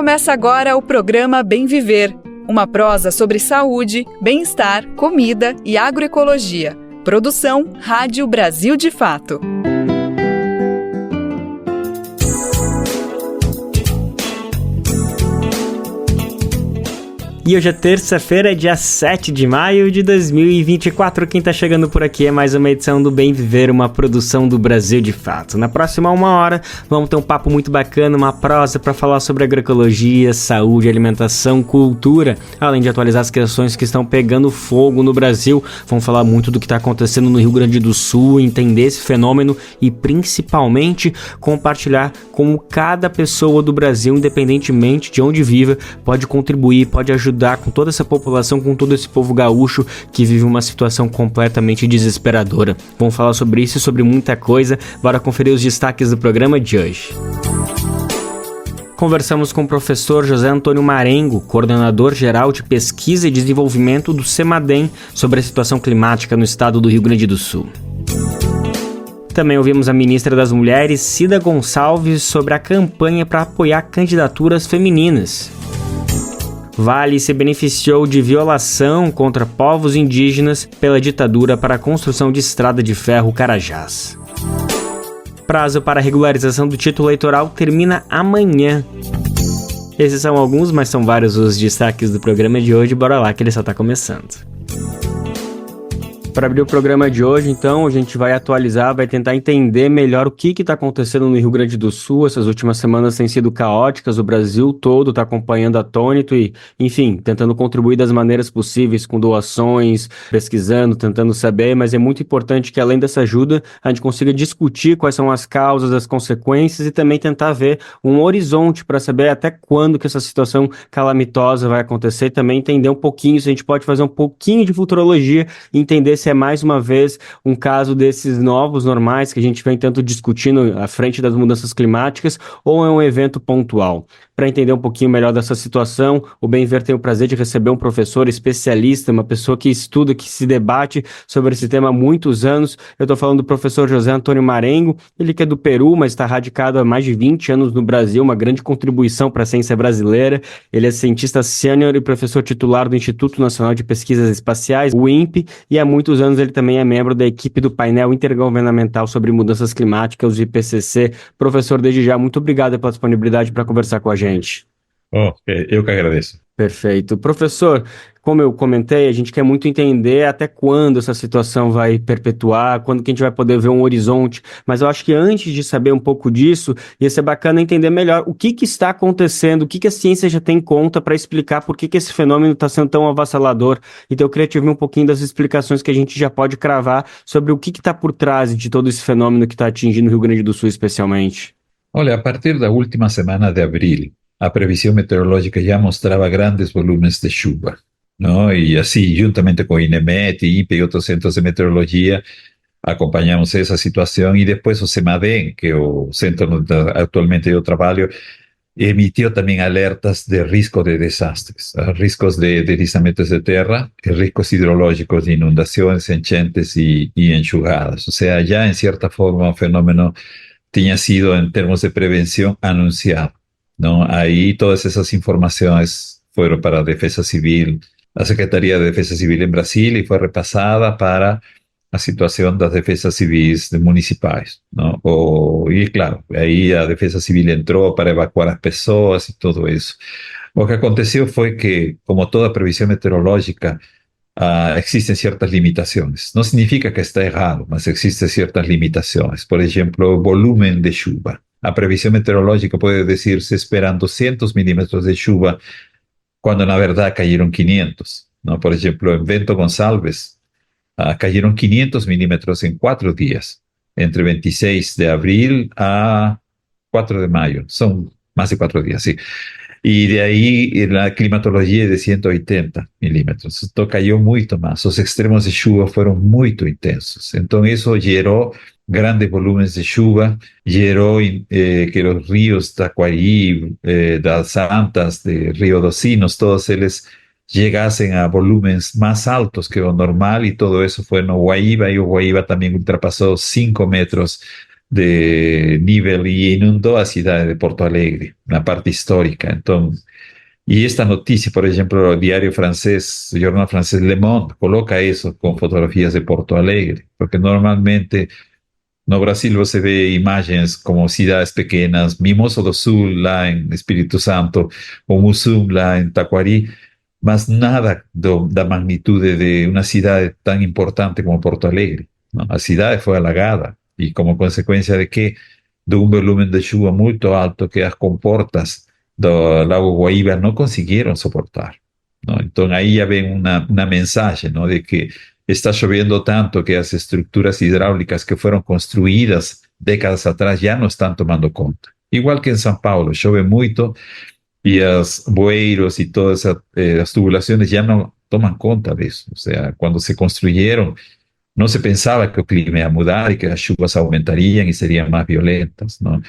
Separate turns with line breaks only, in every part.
Começa agora o programa Bem Viver, uma prosa sobre saúde, bem-estar, comida e agroecologia. Produção Rádio Brasil de Fato.
E hoje é terça-feira, dia 7 de maio de 2024. Quem tá chegando por aqui é mais uma edição do Bem Viver, uma produção do Brasil de Fato. Na próxima 1 hora, vamos ter um papo muito bacana, uma prosa para falar sobre agroecologia, saúde, alimentação, cultura, além de atualizar as questões que estão pegando fogo no Brasil. Vamos falar muito do que está acontecendo no Rio Grande do Sul, entender esse fenômeno e, principalmente, compartilhar como cada pessoa do Brasil, independentemente de onde viva, pode contribuir, pode ajudar com toda essa população, com todo esse povo gaúcho que vive uma situação completamente desesperadora. Vamos falar sobre isso e sobre muita coisa. Bora conferir os destaques do programa de hoje. Conversamos com o professor José Antônio Marengo, coordenador geral de pesquisa e desenvolvimento do CEMADEM, sobre a situação climática no estado do Rio Grande do Sul. Também ouvimos a ministra das Mulheres, Cida Gonçalves, sobre a campanha para apoiar candidaturas femininas. Vale se beneficiou de violação contra povos indígenas pela ditadura para a construção de estrada de ferro Carajás. Prazo para a regularização do título eleitoral termina amanhã. Esses são alguns, mas são vários os destaques do programa de hoje. Bora lá que ele só está começando. Para abrir o programa de hoje, então, a gente vai atualizar, vai tentar entender melhor o que está acontecendo no Rio Grande do Sul. Essas últimas semanas têm sido caóticas, o Brasil todo está acompanhando atônito e, enfim, tentando contribuir das maneiras possíveis, com doações, pesquisando, tentando saber, mas é muito importante que, além dessa ajuda, a gente consiga discutir quais são as causas, as consequências e também tentar ver um horizonte para saber até quando que essa situação calamitosa vai acontecer e também entender um pouquinho, se a gente pode fazer um pouquinho de futurologia e entender se é mais uma vez um caso desses novos normais que a gente vem tanto discutindo à frente das mudanças climáticas ou é um evento pontual. Para entender um pouquinho melhor dessa situação, o Bem Ver tem o prazer de receber um professor especialista, uma pessoa que estuda, que se debate sobre esse tema há muitos anos. Eu estou falando do professor José Antônio Marengo, ele que é do Peru, mas está radicado há mais de 20 anos no Brasil, uma grande contribuição para a ciência brasileira. Ele é cientista sênior e professor titular do Instituto Nacional de Pesquisas Espaciais, o INPE, e há muitos anos ele também é membro da equipe do painel intergovernamental sobre mudanças climáticas, o IPCC. Professor, desde já, muito obrigado pela disponibilidade para conversar com a gente.
Eu que agradeço.
Perfeito. Professor, como eu comentei, a gente quer muito entender até quando essa situação vai perpetuar, quando que a gente vai poder ver um horizonte, mas eu acho que antes de saber um pouco disso, ia ser bacana entender melhor o que está acontecendo, o que a ciência já tem em conta para explicar por que esse fenômeno está sendo tão avassalador. Então eu queria te ouvir um pouquinho das explicações que a gente já pode cravar sobre o que está por trás de todo esse fenômeno que está atingindo o Rio Grande do Sul especialmente.
Olha, a partir da última semana de abril, a previsão meteorológica já mostrava grandes volumes de chuva, não? E assim, juntamente com o INEMET, INPE e outros centros de meteorologia, acompanhamos essa situação e depois o CEMADEM, que é o centro onde atualmente eu trabalho, emitiu também alertas de risco de desastres, riscos de deslizamentos de terra, riscos hidrológicos de inundações, enchentes e enxurradas. Ou seja, já em certa forma o fenômeno tinha sido, em termos de prevenção, anunciado. ¿No? Ahí todas esas informaciones fueron para a Defensa Civil, a Secretaría de Defensa Civil en Brasil, y fue repasada para a situación das defensas civis municipais, ¿no? Y claro, ahí a Defensa Civil entró para evacuar as pessoas y todo eso. Lo que aconteceu foi que, como toda previsión meteorológica, existen ciertas limitaciones. No significa que está errado, mas existen ciertas limitaciones. Por ejemplo, volumen de chuva. A previsión meteorológica puede decir se esperan 200 milímetros de chuva cuando na verdad cayeron 500, ¿no? Por ejemplo, en Bento Gonçalves cayeron 500 milímetros en 4 días, entre 26 de abril a 4 de mayo. Son más de 4 días, sí. Y de ahí la climatología es de 180 milímetros. Entonces cayó mucho más. Los extremos de chuva fueron muy intensos. Entonces eso geró grandes volúmenes de chuva, geró que los ríos Taquari, das Antas, de Río dos Sinos, todos ellos llegasen a volúmenes más altos que lo normal, y todo eso fue en Guaíba, y Guaíba también ultrapasó 5 metros de nível e inundou a cidade de Porto Alegre, na parte histórica. Então, e esta notícia, por exemplo, o diário francês, o jornal francês Le Monde, coloca isso com fotografias de Porto Alegre, porque normalmente no Brasil você vê imagens como cidades pequenas, Mimoso do Sul, lá em Espírito Santo, ou Mussum, lá em Taquari, mas nada da magnitude de uma cidade tão importante como Porto Alegre, não? A cidade foi alagada, e como consequência de que? De um volume de chuva muito alto que as comportas do Lago Guaíba não conseguiram suportar, não? Então aí já vem uma mensagem, não? De que está chovendo tanto que as estruturas hidráulicas que foram construídas décadas atrás já não estão tomando conta. Igual que em São Paulo, chove muito e os bueiros e todas as tubulações já não tomam conta disso. Ou seja, quando se construíram, não se pensava que o clima ia mudar e que as chuvas aumentariam e seriam mais violentas, não?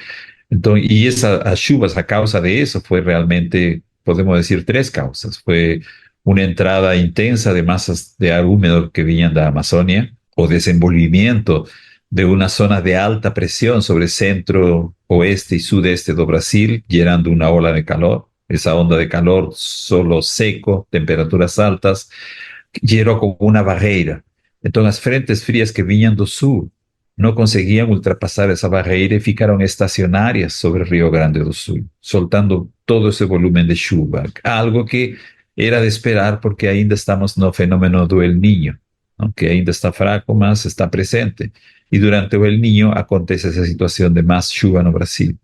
Então, e as chuvas, a causa de isso foi realmente, podemos dizer, três causas. Foi uma entrada intensa de massas de ar húmedo que vinham da Amazônia, o desenvolvimento de uma zona de alta pressão sobre centro, oeste e sudeste do Brasil, gerando uma ola de calor. Essa onda de calor, solo seco, temperaturas altas, gerou como uma barreira. Então, as frentes frias que vinham do sul não conseguiam ultrapassar essa barreira e ficaram estacionárias sobre o Rio Grande do Sul, soltando todo esse volume de chuva. Algo que era de esperar porque ainda estamos no fenômeno do El Niño, não? Que ainda está fraco, mas está presente. E durante o El Niño acontece essa situação de mais chuva no Brasil,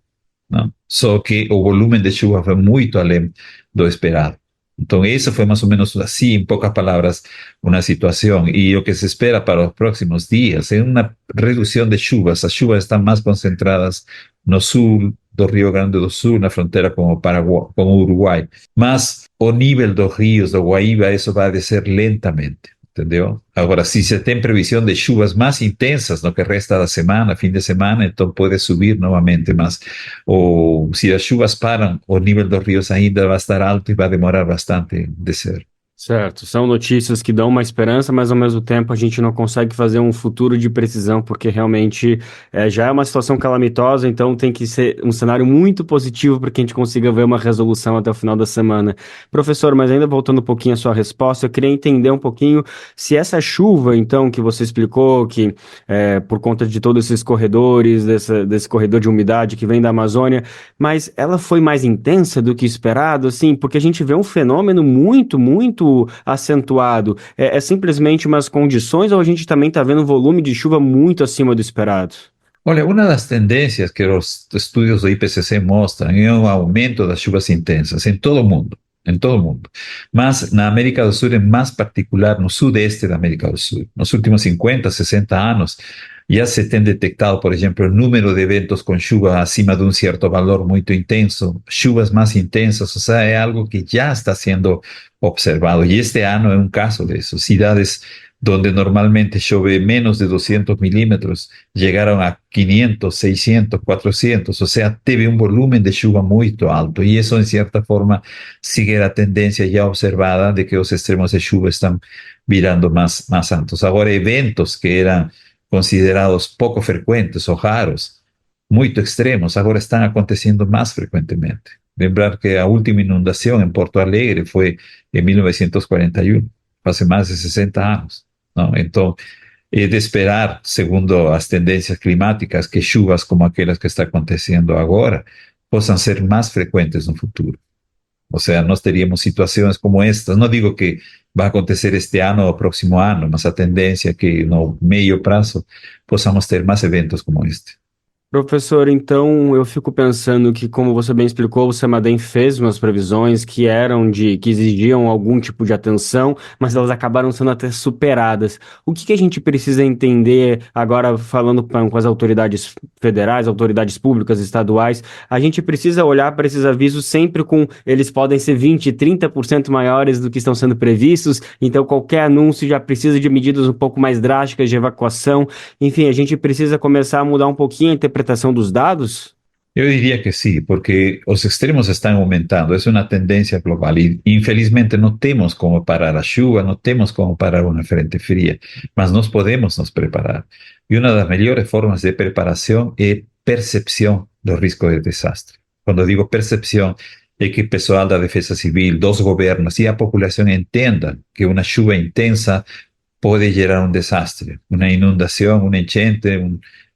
não? Só que o volume de chuva foi muito além do esperado. Então, isso foi mais ou menos assim, em poucas palavras, uma situação. E o que se espera para os próximos dias é uma redução de chuvas. As chuvas estão mais concentradas no sul do Rio Grande do Sul, na fronteira com o Paraguai, com o Uruguai. Mas o nível dos rios do Guaíba, isso vai descer lentamente, entendeu? Agora, se se tem previsão de chuvas mais intensas no que resta da semana, fim de semana, então pode subir novamente, mas se as chuvas param, o nível dos rios ainda vai estar alto e vai demorar bastante a descer.
Certo, são notícias que dão uma esperança, mas ao mesmo tempo a gente não consegue fazer um futuro de precisão, porque realmente já é uma situação calamitosa, então tem que ser um cenário muito positivo para que a gente consiga ver uma resolução até o final da semana. Professor, mas ainda voltando um pouquinho à sua resposta, eu queria entender um pouquinho se essa chuva, então, que você explicou, que por conta de todos esses corredores, desse corredor de umidade que vem da Amazônia, mas ela foi mais intensa do que esperado, assim, porque a gente vê um fenômeno muito acentuado. É simplesmente umas condições ou a gente também está vendo um volume de chuva muito acima do esperado?
Olha, uma das tendências que os estudos do IPCC mostram é um aumento das chuvas intensas em todo o mundo. Em todo o mundo. Mas na América do Sul, em mais particular no sudeste da América do Sul, nos últimos 50, 60 anos, já se tem detectado, por exemplo, o número de eventos com chuva acima de um certo valor muito intenso, chuvas mais intensas, ou seja, é algo que já está sendo observado. E este ano é um caso disso. Cidades donde normalmente chove menos de 200 milímetros, chegaram a 500, 600, 400, ou seja, teve um volume de chuva muito alto, e isso, em certa forma, sigue a tendência já observada de que os extremos de chuva estão virando mais altos. Agora, eventos que eram considerados pouco frequentes ou raros, muito extremos, agora estão acontecendo mais frequentemente. Lembrar que a última inundação em Porto Alegre foi em 1941, faz mais de 60 anos. Não? Então, é de esperar, segundo as tendências climáticas, que chuvas como aquelas que está acontecendo agora possam ser mais frequentes no futuro. Ou seja, nós teríamos situações como estas. Não digo que vai acontecer este ano ou próximo ano, mas a tendência é que no meio prazo possamos ter mais eventos como este.
Professor, então eu fico pensando que, como você bem explicou, o CEMADEM fez umas previsões que exigiam algum tipo de atenção, mas elas acabaram sendo até superadas. O que a gente precisa entender agora, falando com as autoridades federais, autoridades públicas, estaduais, a gente precisa olhar para esses avisos sempre eles podem ser 20%, 30% maiores do que estão sendo previstos, então qualquer anúncio já precisa de medidas um pouco mais drásticas de evacuação. Enfim, a gente precisa começar a mudar um pouquinho a interpretação dos dados?
Yo diría que sí, porque los extremos están aumentando, es una tendencia global y infelizmente no tenemos como parar a chuva, no tenemos como parar una frente fría, mas nos podemos nos preparar. Y una de las mejores formas de preparación es percepción del riesgo de desastre. Cuando digo percepción, es que el pessoal da defensa civil, dos gobiernos y la población entiendan que una chuva intensa puede generar un desastre, una inundación, un enchente,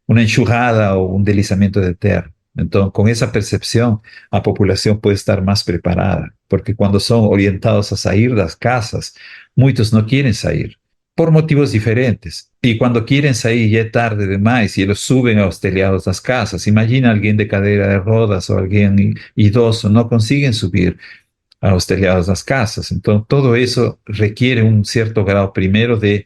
una enxurrada o un deslizamiento de tierra. Entonces, con esa percepción, la población puede estar más preparada, porque cuando son orientados a salir de las casas, muchos no quieren salir por motivos diferentes. Y cuando quieren salir ya es tarde demais y ellos suben a los telhados de las casas. Imagina alguien de cadera de rodas o alguien idoso, no consiguen subir a los telhados de las casas. Entonces, todo eso requiere un cierto grado primero de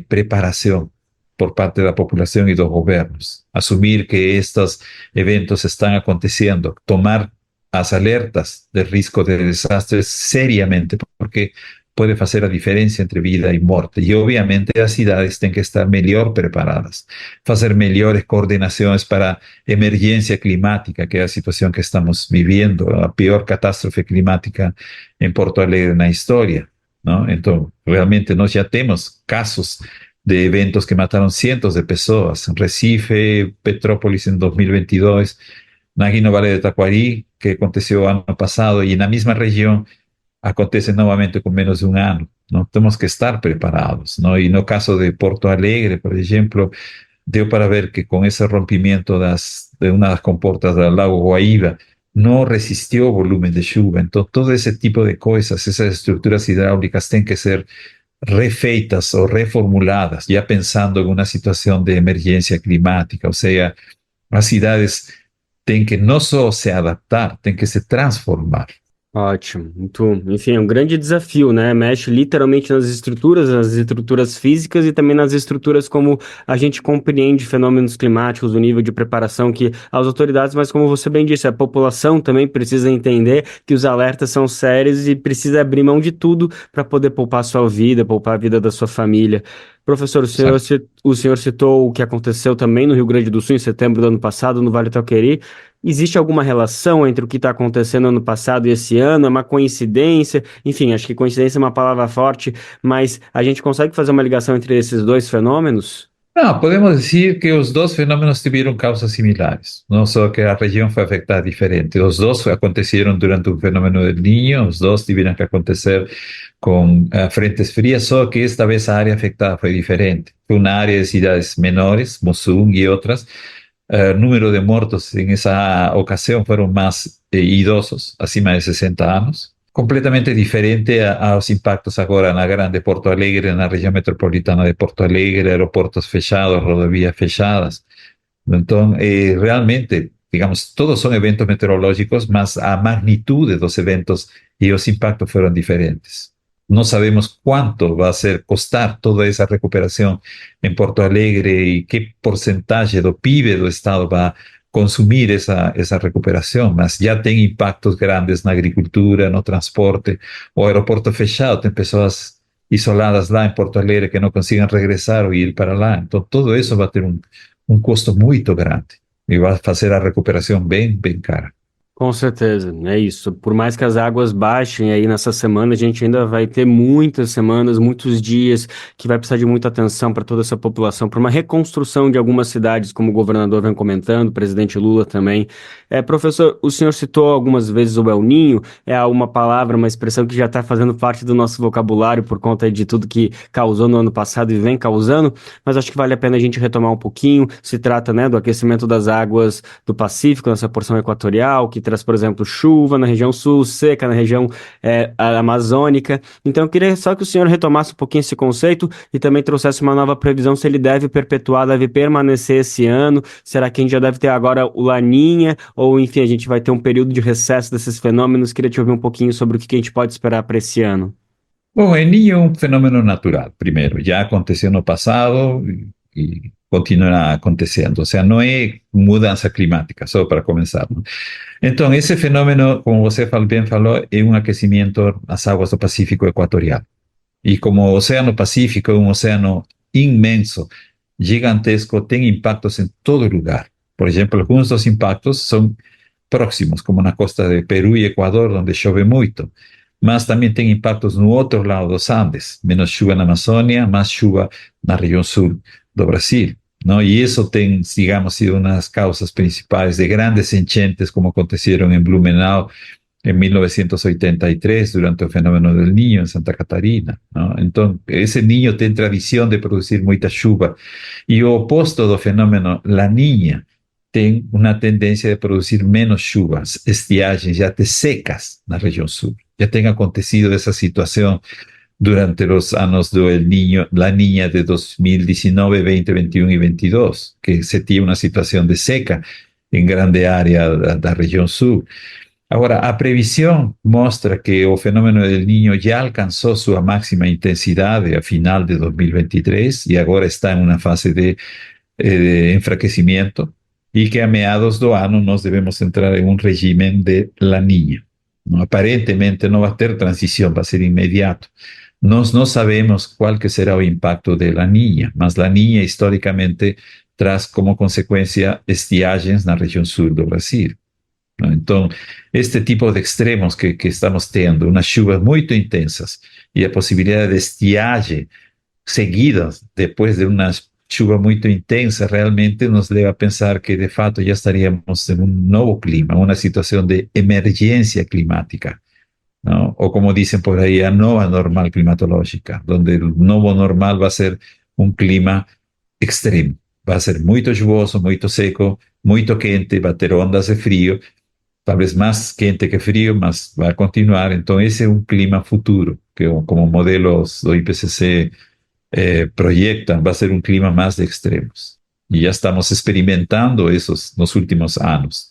preparación por parte de la población y de los gobiernos. Asumir que estos eventos están aconteciendo, tomar las alertas del riesgo de desastres seriamente, porque puede hacer la diferencia entre vida y muerte. Y obviamente las ciudades tienen que estar mejor preparadas, hacer mejores coordinaciones para emergencia climática, que es la situación que estamos viviendo, la peor catástrofe climática en Porto Alegre en la historia, ¿no? Entonces, realmente nós ya tenemos casos de eventos que mataron cientos de personas. Recife, Petrópolis en 2022, Naguino Valle de Tacuarí, que aconteció año pasado, y en la misma región acontece nuevamente con menos de un año, ¿no? Tenemos que estar preparados, ¿no? Y en el caso de Porto Alegre, por ejemplo, dio para ver que con ese rompimiento de una de las comportas del lago Guaíba, no resistió volumen de lluvia. Entonces, todo ese tipo de cosas, esas estructuras hidráulicas tienen que ser refeitas o reformuladas, ya pensando en una situación de emergencia climática. O sea, las ciudades tienen que no solo se adaptar, tienen que se transformar.
Ótimo, muito, enfim, é um grande desafio, né? Mexe literalmente nas estruturas físicas e também nas estruturas como a gente compreende fenômenos climáticos, o nível de preparação que as autoridades, mas como você bem disse, a população também precisa entender que os alertas são sérios e precisa abrir mão de tudo para poder poupar a sua vida, poupar a vida da sua família. Professor, o senhor citou o que aconteceu também no Rio Grande do Sul em setembro do ano passado, no Vale do Taquari. Existe alguma relação entre o que está acontecendo ano passado e esse ano? É uma coincidência? Enfim, acho que coincidência é uma palavra forte, mas a gente consegue fazer uma ligação entre esses dois fenômenos?
No, podemos decir que los dos fenómenos tuvieron causas similares, no solo que la región fue afectada diferente. Los dos acontecieron durante un fenómeno del Niño, los dos tuvieron que acontecer con frentes frías, solo que esta vez la área afectada fue diferente. Fue una área de ciudades menores, Mosul y otras. El número de muertos en esa ocasión fueron más idosos, acima de 60 años. Completamente diferente a los impactos ahora en la grande Porto Alegre, en la región metropolitana de Porto Alegre, aeropuertos fechados, rodovías fechadas. Entonces, realmente, digamos, todos son eventos meteorológicos, mas a magnitud de los eventos y los impactos fueron diferentes. No sabemos cuánto va a ser costar toda esa recuperación en Porto Alegre y qué porcentaje del PIB del estado va a consumir esa recuperación, mas ya tiene impactos grandes en la agricultura, en el transporte, o aeropuerto fechado, tem pessoas isoladas lá en Porto Alegre que no consiguen regresar o ir para lá. Entonces, todo eso va a tener un costo muy grande y va a hacer la recuperación bien cara.
Com certeza, é isso. Por mais que as águas baixem aí nessa semana, a gente ainda vai ter muitas semanas, muitos dias que vai precisar de muita atenção para toda essa população, para uma reconstrução de algumas cidades, como o governador vem comentando, o presidente Lula também. Professor, o senhor citou algumas vezes o El Niño, é uma palavra, uma expressão que já está fazendo parte do nosso vocabulário por conta de tudo que causou no ano passado e vem causando, mas acho que vale a pena a gente retomar um pouquinho. Se trata, né, do aquecimento das águas do Pacífico, nessa porção equatorial, que traz, por exemplo, chuva na região sul, seca na região amazônica. Então, eu queria só que o senhor retomasse um pouquinho esse conceito e também trouxesse uma nova previsão, se ele deve perpetuar, deve permanecer esse ano. Será que a gente já deve ter agora o Laninha? Ou, enfim, a gente vai ter um período de recesso desses fenômenos? Queria te ouvir um pouquinho sobre o que a gente pode esperar para esse ano.
Bom, el Niño é um fenômeno natural, primeiro. Já aconteceu no passado e continua acontecendo. O sea, no es mudanza climática, solo para comenzar, ¿no? Entonces, ese fenómeno, como você bien falou, es un aquecimiento las aguas del Pacífico ecuatorial. Y como el Océano Pacífico es un océano inmenso, gigantesco, tiene impactos en todo lugar. Por exemplo, alguns dos impactos são próximos, como na costa de Peru e Equador, onde chove muito. Mas também tem impactos no outro lado dos Andes, menos chuva na Amazônia, mais chuva na região sul do Brasil, não? E isso tem, digamos, sido uma das causas principais de grandes enchentes, como aconteceram em Blumenau em 1983, durante o fenômeno del Niño, em Santa Catarina, não? Então, esse Niño tem tradição de produzir muita chuva. E o oposto do fenômeno La Niña tem uma tendência de produzir menos chuvas, estiagens e até secas na região sul. Já tem acontecido essa situação durante os anos do El Niño, La Niña de 2019, 20, 21 e 22, que se tinha uma situação de seca em grande área da região sul. Agora, a previsão mostra que o fenômeno del Niño já alcançou sua máxima intensidade a final de 2023 e agora está em uma fase de enfraquecimento e que a meados do ano nós devemos entrar em um regime de La Niña. No, aparentemente não vai ter transição, vai ser imediato. Nós não sabemos qual que será o impacto de La Niña, mas La Niña historicamente traz como consequência estiagens na região sul do Brasil. Então, este tipo de extremos que estamos tendo, umas chuvas muito intensas e a possibilidade de estiagem seguidas depois de uma chuva muito intensa, realmente nos leva a pensar que, de fato, já estaríamos em um novo clima, uma situação de emergência climática, não? Ou como dizem por aí, a nova normal climatológica, onde o novo normal vai ser um clima extremo. Vai ser muito chuvoso, muito seco, muito quente, vai ter ondas de frio, talvez mais quente que frio, mas vai continuar. Então, esse é um clima futuro, que como modelos do IPCC proyectan, va a ser un clima más de extremos. Y ya estamos experimentando esos nos últimos anos.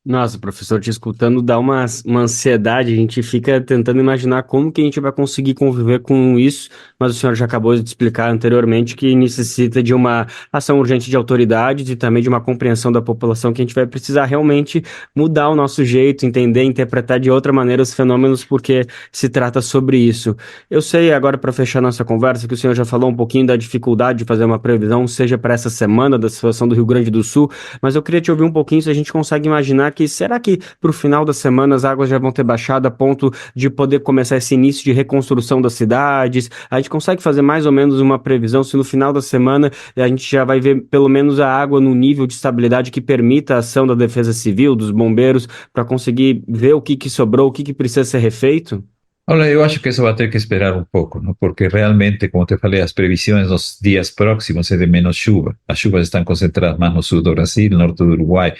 Nossa, professor, te escutando dá uma ansiedade, a gente fica tentando imaginar como que a gente vai conseguir conviver com isso, mas o senhor já acabou de explicar anteriormente que necessita de uma ação urgente de autoridades e também de uma compreensão da população, que a gente vai precisar realmente mudar o nosso jeito, entender, interpretar de outra maneira os fenômenos, porque se trata sobre isso. Eu sei, agora para fechar nossa conversa, que o senhor já falou um pouquinho da dificuldade de fazer uma previsão, seja para essa semana da situação do Rio Grande do Sul, mas eu queria te ouvir um pouquinho se a gente consegue imaginar que será que para o final da semana as águas já vão ter baixado a ponto de poder começar esse início de reconstrução das cidades? A gente consegue fazer mais ou menos uma previsão se no final da semana a gente já vai ver pelo menos a água no nível de estabilidade que permita a ação da Defesa Civil, dos bombeiros, para conseguir ver o que sobrou, o que precisa ser refeito?
Olha, eu acho que isso vai ter que esperar um pouco, não? Porque realmente, como te falei, as previsões nos dias próximos é de menos chuva. As chuvas estão concentradas mais no sul do Brasil, norte do Uruguai.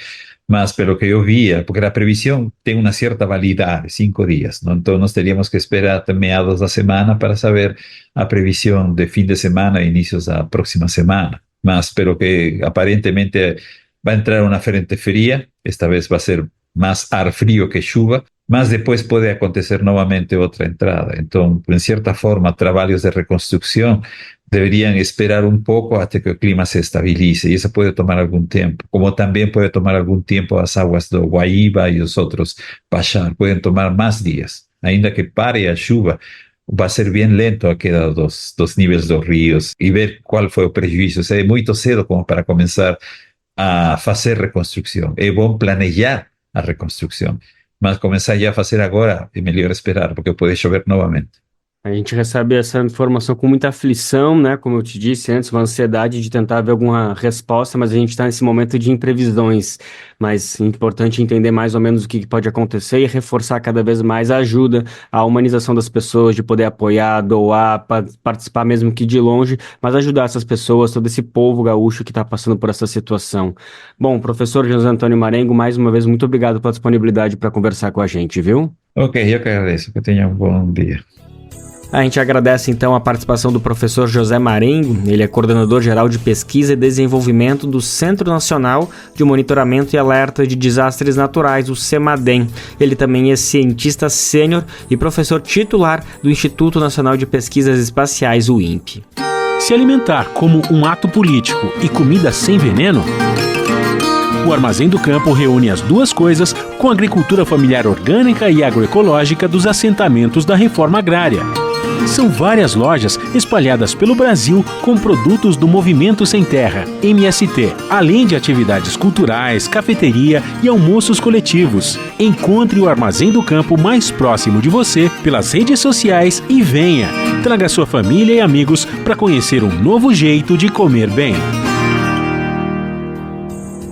Mas pelo que eu via, porque a previsão tem uma certa validade, 5 dias, não? Então nós teríamos que esperar até meados da semana para saber a previsão de fim de semana e inícios da próxima semana. Mas pelo que aparentemente vai entrar uma frente fria, esta vez vai ser mais ar frio que chuva, mas depois pode acontecer novamente outra entrada. Então, em certa forma, trabalhos de reconstrução deveriam esperar um pouco até que o clima se estabilize, e isso pode tomar algum tempo, como também pode tomar algum tempo as águas do Guaíba e os outros baixar, podem tomar mais dias. Ainda que pare a chuva, vai ser bem lento a queda dos níveis dos rios, e ver qual foi o prejuízo. É muito cedo como para começar a fazer reconstrução. É bom planejar a reconstrução, mas começar já a fazer agora é melhor esperar, porque pode chover novamente.
A gente recebe essa informação com muita aflição, né? Como eu te disse antes, uma ansiedade de tentar ver alguma resposta, mas a gente está nesse momento de imprevisões. Mas é importante entender mais ou menos o que pode acontecer e reforçar cada vez mais a ajuda, a humanização das pessoas, de poder apoiar, doar, participar mesmo que de longe, mas ajudar essas pessoas, todo esse povo gaúcho que está passando por essa situação. Bom, professor José Antônio Marengo, mais uma vez, muito obrigado pela disponibilidade para conversar com a gente, viu?
Ok, eu que agradeço. Que tenha um bom dia.
A gente agradece então a participação do professor José Marengo. Ele é coordenador geral de pesquisa e desenvolvimento do Centro Nacional de Monitoramento e Alerta de Desastres Naturais, o CEMADEM. Ele também é cientista sênior e professor titular do Instituto Nacional de Pesquisas Espaciais, o INPE.
Se alimentar como um ato político e comida sem veneno? O Armazém do Campo reúne as duas coisas com a agricultura familiar orgânica e agroecológica dos assentamentos da reforma agrária. São várias lojas espalhadas pelo Brasil com produtos do Movimento Sem Terra, MST, além de atividades culturais, cafeteria e almoços coletivos. Encontre o Armazém do Campo mais próximo de você pelas redes sociais e venha! Traga sua família e amigos para conhecer um novo jeito de comer bem.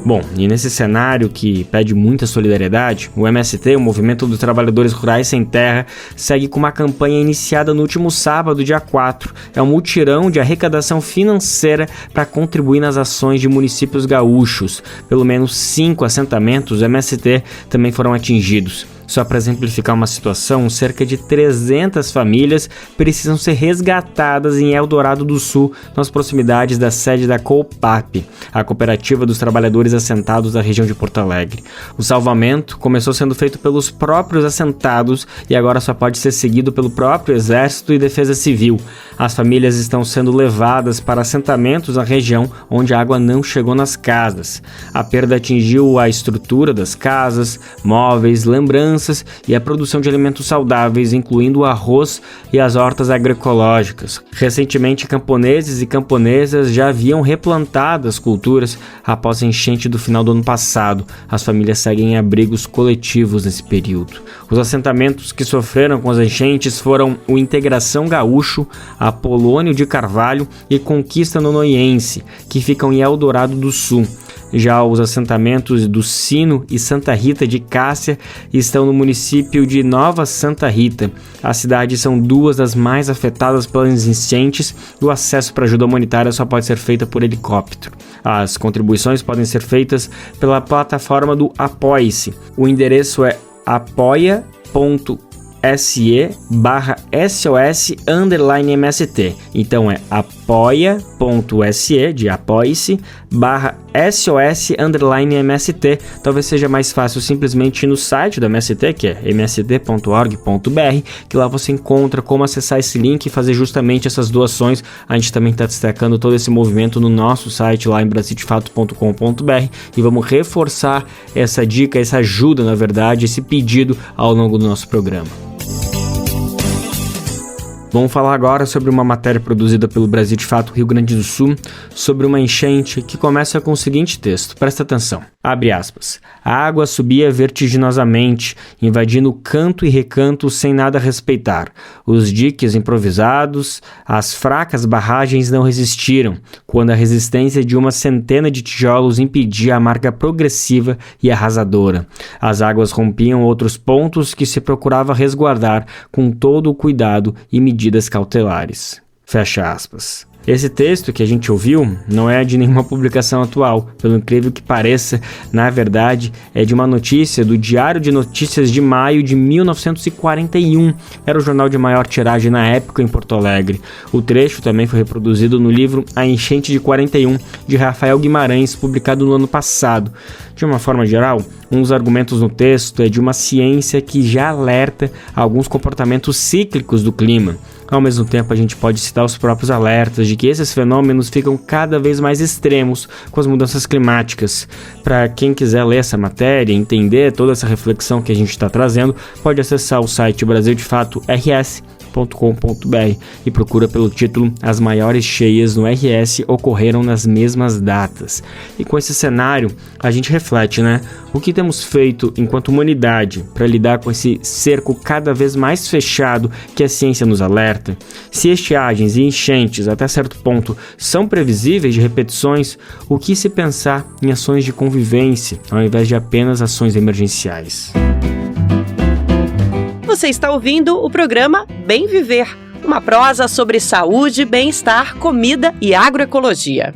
Bom, e nesse cenário que pede muita solidariedade, o MST, o Movimento dos Trabalhadores Rurais Sem Terra, segue com uma campanha iniciada no último sábado, dia 4. É um mutirão de arrecadação financeira para contribuir nas ações de municípios gaúchos. Pelo menos 5 assentamentos do MST também foram atingidos. Só para exemplificar uma situação, cerca de 300 famílias precisam ser resgatadas em Eldorado do Sul, nas proximidades da sede da Coopap, a cooperativa dos trabalhadores assentados da região de Porto Alegre. O salvamento começou sendo feito pelos próprios assentados e agora só pode ser seguido pelo próprio Exército e Defesa Civil. As famílias estão sendo levadas para assentamentos na região onde a água não chegou nas casas. A perda atingiu a estrutura das casas, móveis, lembranças e a produção de alimentos saudáveis, incluindo o arroz e as hortas agroecológicas. Recentemente, camponeses e camponesas já haviam replantado as culturas após a enchente do final do ano passado. As famílias seguem em abrigos coletivos nesse período. Os assentamentos que sofreram com as enchentes foram o Integração Gaúcho, Apolônio de Carvalho e Conquista Nonoiense, que ficam em Eldorado do Sul. Já os assentamentos do Sino e Santa Rita de Cássia estão no município de Nova Santa Rita. As cidades são duas das mais afetadas pelas enchentes e o acesso para ajuda humanitária só pode ser feito por helicóptero. As contribuições podem ser feitas pela plataforma do Apoie-se. O endereço é apoia.se/SOS_MST. Então é apoia.se de apoie-se /SOS_MST. Talvez seja mais fácil simplesmente ir no site do MST, que é mst.org.br, que lá você encontra como acessar esse link e fazer justamente essas doações. A gente também está destacando todo esse movimento no nosso site lá em brasildefato.com.br e vamos reforçar essa dica, essa ajuda, na verdade, esse pedido ao longo do nosso programa. Vamos falar agora sobre uma matéria produzida pelo Brasil de Fato Rio Grande do Sul, sobre uma enchente que começa com o seguinte texto, presta atenção. Abre aspas. A água subia vertiginosamente, invadindo canto e recanto sem nada respeitar. Os diques improvisados, as fracas barragens não resistiram, quando a resistência de uma centena de tijolos impedia a marca progressiva e arrasadora. As águas rompiam outros pontos que se procurava resguardar com todo o cuidado e medidas cautelares. Fecha aspas. Esse texto que a gente ouviu não é de nenhuma publicação atual, pelo incrível que pareça, na verdade é de uma notícia do Diário de Notícias de maio de 1941, era o jornal de maior tiragem na época em Porto Alegre. O trecho também foi reproduzido no livro A Enchente de 41, de Rafael Guimarães, publicado no ano passado. De uma forma geral, um dos argumentos no texto é de uma ciência que já alerta alguns comportamentos cíclicos do clima. Ao mesmo tempo, a gente pode citar os próprios alertas de que esses fenômenos ficam cada vez mais extremos com as mudanças climáticas. Para quem quiser ler essa matéria e entender toda essa reflexão que a gente está trazendo, pode acessar o site Brasil de Fato RS.com.br e procura pelo título As maiores cheias no RS ocorreram nas mesmas datas. E com esse cenário, a gente reflete, né? O que temos feito enquanto humanidade para lidar com esse cerco cada vez mais fechado que a ciência nos alerta? Se estiagens e enchentes, até certo ponto, são previsíveis de repetições, o que se pensar em ações de convivência, ao invés de apenas ações emergenciais?
Você está ouvindo o programa Bem Viver, uma prosa sobre saúde, bem-estar, comida e agroecologia.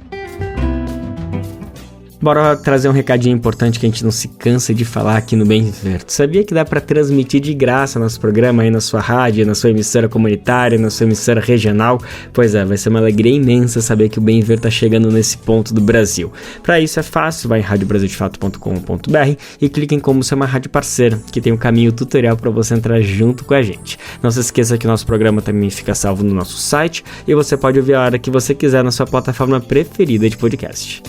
Bora trazer um recadinho importante que a gente não se cansa de falar aqui no Bem Viver. Tu sabia que dá para transmitir de graça nosso programa aí na sua rádio, na sua emissora comunitária, na sua emissora regional? Pois é, vai ser uma alegria imensa saber que o Bem Viver tá chegando nesse ponto do Brasil. Para isso é fácil, vai em radiobrasildefato.com.br e clique em como ser uma rádio parceira, que tem um caminho tutorial para você entrar junto com a gente. Não se esqueça que o nosso programa também fica salvo no nosso site e você pode ouvir a hora que você quiser na sua plataforma preferida de podcast.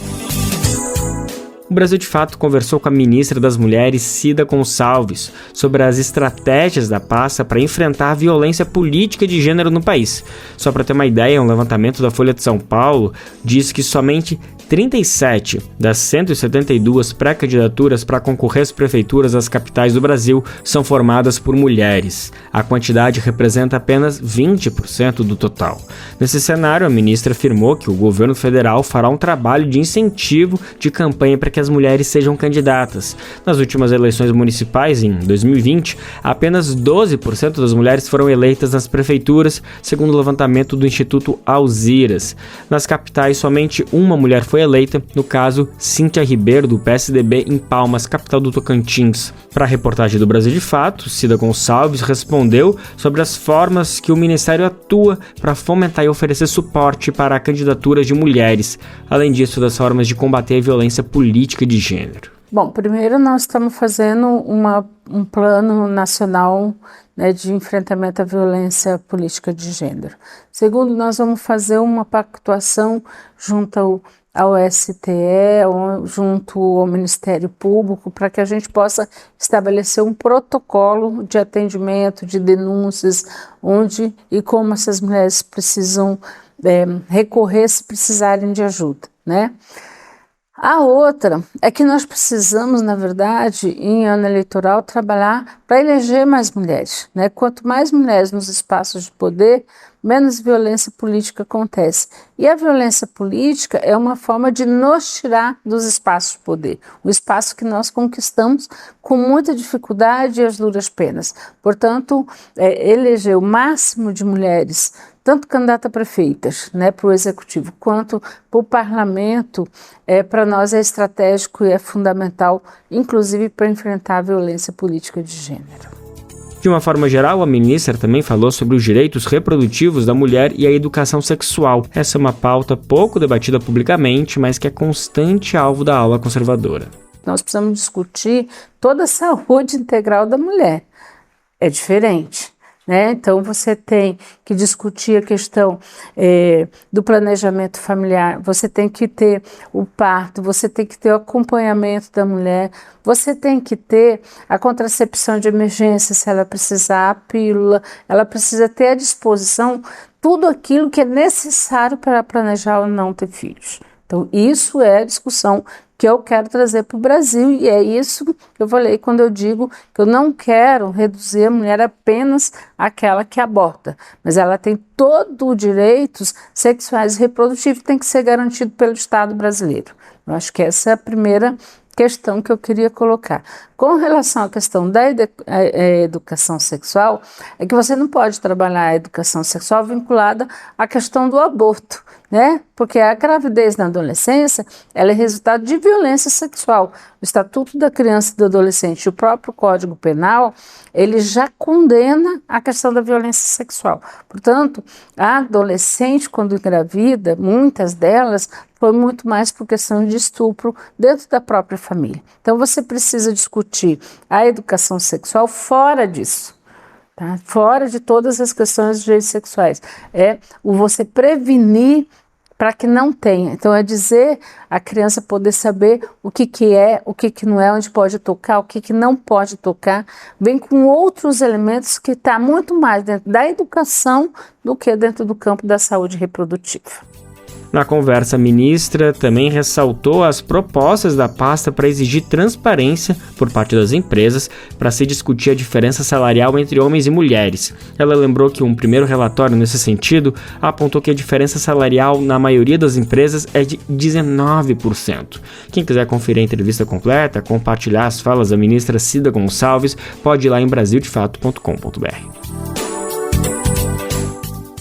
O Brasil de Fato conversou com a ministra das Mulheres, Cida Gonçalves, sobre as estratégias da pasta para enfrentar a violência política de gênero no país. Só para ter uma ideia, um levantamento da Folha de São Paulo diz que somente 37 das 172 pré-candidaturas para concorrer às prefeituras das capitais do Brasil são formadas por mulheres. A quantidade representa apenas 20% do total. Nesse cenário, a ministra afirmou que o governo federal fará um trabalho de incentivo de campanha para que as mulheres sejam candidatas. Nas últimas eleições municipais, em 2020, apenas 12% das mulheres foram eleitas nas prefeituras, segundo o levantamento do Instituto Alziras. Nas capitais, somente uma mulher foi eleita, no caso, Cíntia Ribeiro, do PSDB, em Palmas, capital do Tocantins. Para a reportagem do Brasil de Fato, Cida Gonçalves respondeu sobre as formas que o Ministério atua para fomentar e oferecer suporte para a candidatura de mulheres, além disso das formas de combater a violência política de gênero.
Bom, primeiro nós estamos fazendo um plano nacional, né, de enfrentamento à violência política de gênero. Segundo, nós vamos fazer uma pactuação junto ao STE, junto ao Ministério Público, para que a gente possa estabelecer um protocolo de atendimento, de denúncias, onde e como essas mulheres precisam recorrer se precisarem de ajuda, né? A outra é que nós precisamos, na verdade, em ano eleitoral, trabalhar para eleger mais mulheres, né? Quanto mais mulheres nos espaços de poder, menos violência política acontece. E a violência política é uma forma de nos tirar dos espaços de poder, o espaço que nós conquistamos com muita dificuldade e as duras penas. Portanto, eleger o máximo de mulheres, tanto candidata a prefeitas, né, para o executivo, quanto para o parlamento, para nós é estratégico e é fundamental, inclusive para enfrentar a violência política de gênero.
De uma forma geral, a ministra também falou sobre os direitos reprodutivos da mulher e a educação sexual. Essa é uma pauta pouco debatida publicamente, mas que é constante alvo da ala conservadora.
Nós precisamos discutir toda a saúde integral da mulher. É diferente, né? Então você tem que discutir a questão do planejamento familiar, você tem que ter o parto, você tem que ter o acompanhamento da mulher, você tem que ter a contracepção de emergência se ela precisar, a pílula, ela precisa ter à disposição tudo aquilo que é necessário para planejar ou não ter filhos. Então isso é a discussão que eu quero trazer para o Brasil, e é isso que eu falei quando eu digo que eu não quero reduzir a mulher apenas àquela que aborta, mas ela tem todos os direitos sexuais e reprodutivos que tem que ser garantido pelo Estado brasileiro. Eu acho que essa é a primeira questão que eu queria colocar. Com relação à questão da educação sexual, é que você não pode trabalhar a educação sexual vinculada à questão do aborto, né? Porque a gravidez na adolescência, ela é resultado de violência sexual. O Estatuto da Criança e do Adolescente e o próprio Código Penal, ele já condena a questão da violência sexual. Portanto, a adolescente, quando engravida, muitas delas, foi muito mais por questão de estupro dentro da própria família. Então, você precisa discutir a educação sexual fora disso, tá? Fora de todas as questões de direitos sexuais. É o você prevenir para que não tenha. Então, é dizer a criança poder saber o que é, o que não é, onde pode tocar, o que não pode tocar. Vem com outros elementos que está muito mais dentro da educação do que dentro do campo da saúde reprodutiva.
Na conversa, a ministra também ressaltou as propostas da pasta para exigir transparência por parte das empresas para se discutir a diferença salarial entre homens e mulheres. Ela lembrou que um primeiro relatório nesse sentido apontou que a diferença salarial na maioria das empresas é de 19%. Quem quiser conferir a entrevista completa, compartilhar as falas da ministra Cida Gonçalves, pode ir lá em brasildefato.com.br.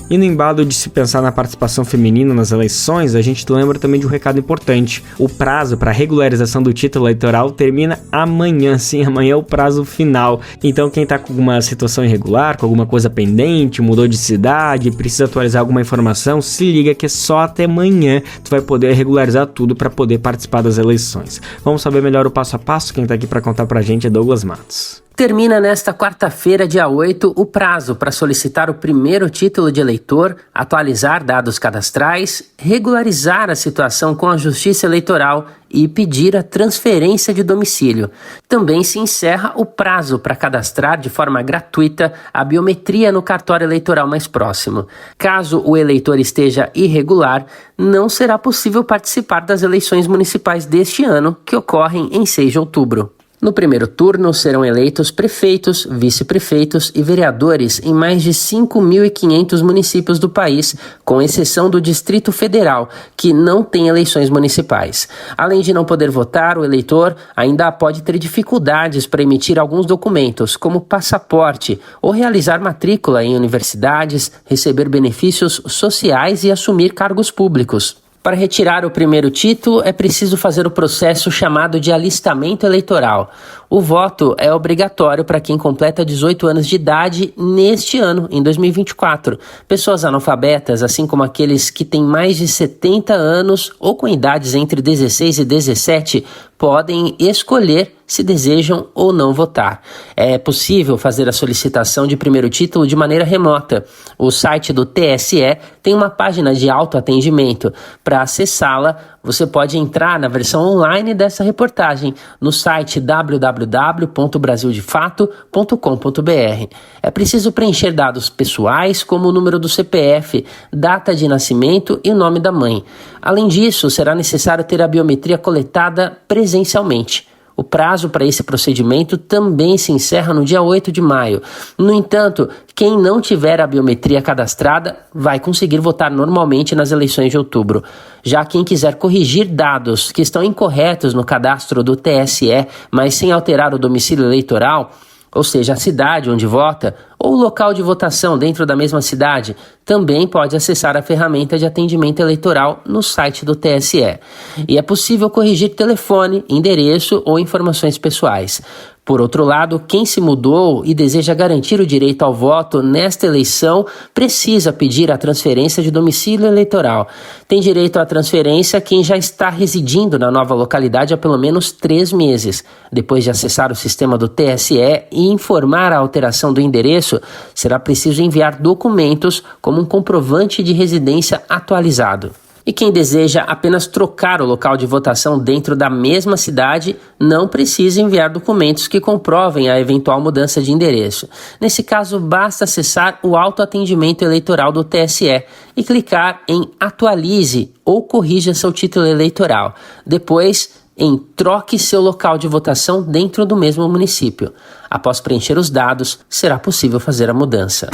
E no embalo de se pensar na participação feminina nas eleições, a gente lembra também de um recado importante. O prazo para regularização do título eleitoral termina amanhã, sim, amanhã é o prazo final. Então quem está com alguma situação irregular, com alguma coisa pendente, mudou de cidade, precisa atualizar alguma informação, se liga que é só até amanhã tu vai poder regularizar tudo para poder participar das eleições. Vamos saber melhor o passo a passo? Quem está aqui para contar pra gente é Douglas Matos.
Termina nesta quarta-feira, dia 8, o prazo para solicitar o primeiro título de eleitor, atualizar dados cadastrais, regularizar a situação com a Justiça Eleitoral e pedir a transferência de domicílio. Também se encerra o prazo para cadastrar de forma gratuita a biometria no cartório eleitoral mais próximo. Caso o eleitor esteja irregular, não será possível participar das eleições municipais deste ano, que ocorrem em 6 de outubro. No primeiro turno, serão eleitos prefeitos, vice-prefeitos e vereadores em mais de 5.500 municípios do país, com exceção do Distrito Federal, que não tem eleições municipais. Além de não poder votar, o eleitor ainda pode ter dificuldades para emitir alguns documentos, como passaporte, ou realizar matrícula em universidades, receber benefícios sociais e assumir cargos públicos. Para retirar o primeiro título, é preciso fazer o processo chamado de alistamento eleitoral. O voto é obrigatório para quem completa 18 anos de idade neste ano, em 2024. Pessoas analfabetas, assim como aqueles que têm mais de 70 anos ou com idades entre 16 e 17, podem escolher se desejam ou não votar. É possível fazer a solicitação de primeiro título de maneira remota. O site do TSE tem uma página de autoatendimento. Para acessá-la, você pode entrar na versão online dessa reportagem no site www.brasildefato.com.br. É preciso preencher dados pessoais como o número do CPF, data de nascimento e o nome da mãe. Além disso, será necessário ter a biometria coletada presencialmente. O prazo para esse procedimento também se encerra no dia 8 de maio. No entanto, quem não tiver a biometria cadastrada vai conseguir votar normalmente nas eleições de outubro. Já quem quiser corrigir dados que estão incorretos no cadastro do TSE, mas sem alterar o domicílio eleitoral, ou seja, a cidade onde vota, ou o local de votação dentro da mesma cidade, também pode acessar a ferramenta de atendimento eleitoral no site do TSE. E é possível corrigir telefone, endereço ou informações pessoais. Por outro lado, quem se mudou e deseja garantir o direito ao voto nesta eleição precisa pedir a transferência de domicílio eleitoral. Tem direito à transferência quem já está residindo na nova localidade há pelo menos 3 meses. Depois de acessar o sistema do TSE e informar a alteração do endereço, será preciso enviar documentos como um comprovante de residência atualizado. E quem deseja apenas trocar o local de votação dentro da mesma cidade não precisa enviar documentos que comprovem a eventual mudança de endereço. Nesse caso, basta acessar o autoatendimento eleitoral do TSE e clicar em Atualize ou Corrija seu título eleitoral. Depois, em Troque seu local de votação dentro do mesmo município. Após preencher os dados, será possível fazer a mudança.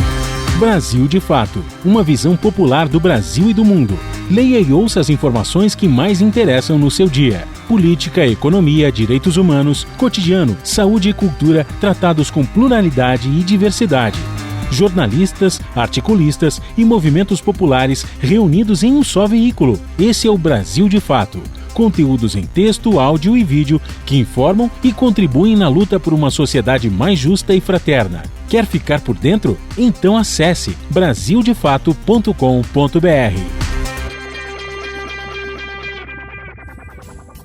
Brasil de Fato, uma visão popular do Brasil e do mundo. Leia e ouça as informações que mais interessam no seu dia. Política, economia, direitos humanos, cotidiano, saúde e cultura tratados com pluralidade e diversidade. Jornalistas, articulistas e movimentos populares reunidos em um só veículo. Esse é o Brasil de Fato. Conteúdos em texto, áudio e vídeo que informam e contribuem na luta por uma sociedade mais justa e fraterna. Quer ficar por dentro? Então acesse brasildefato.com.br.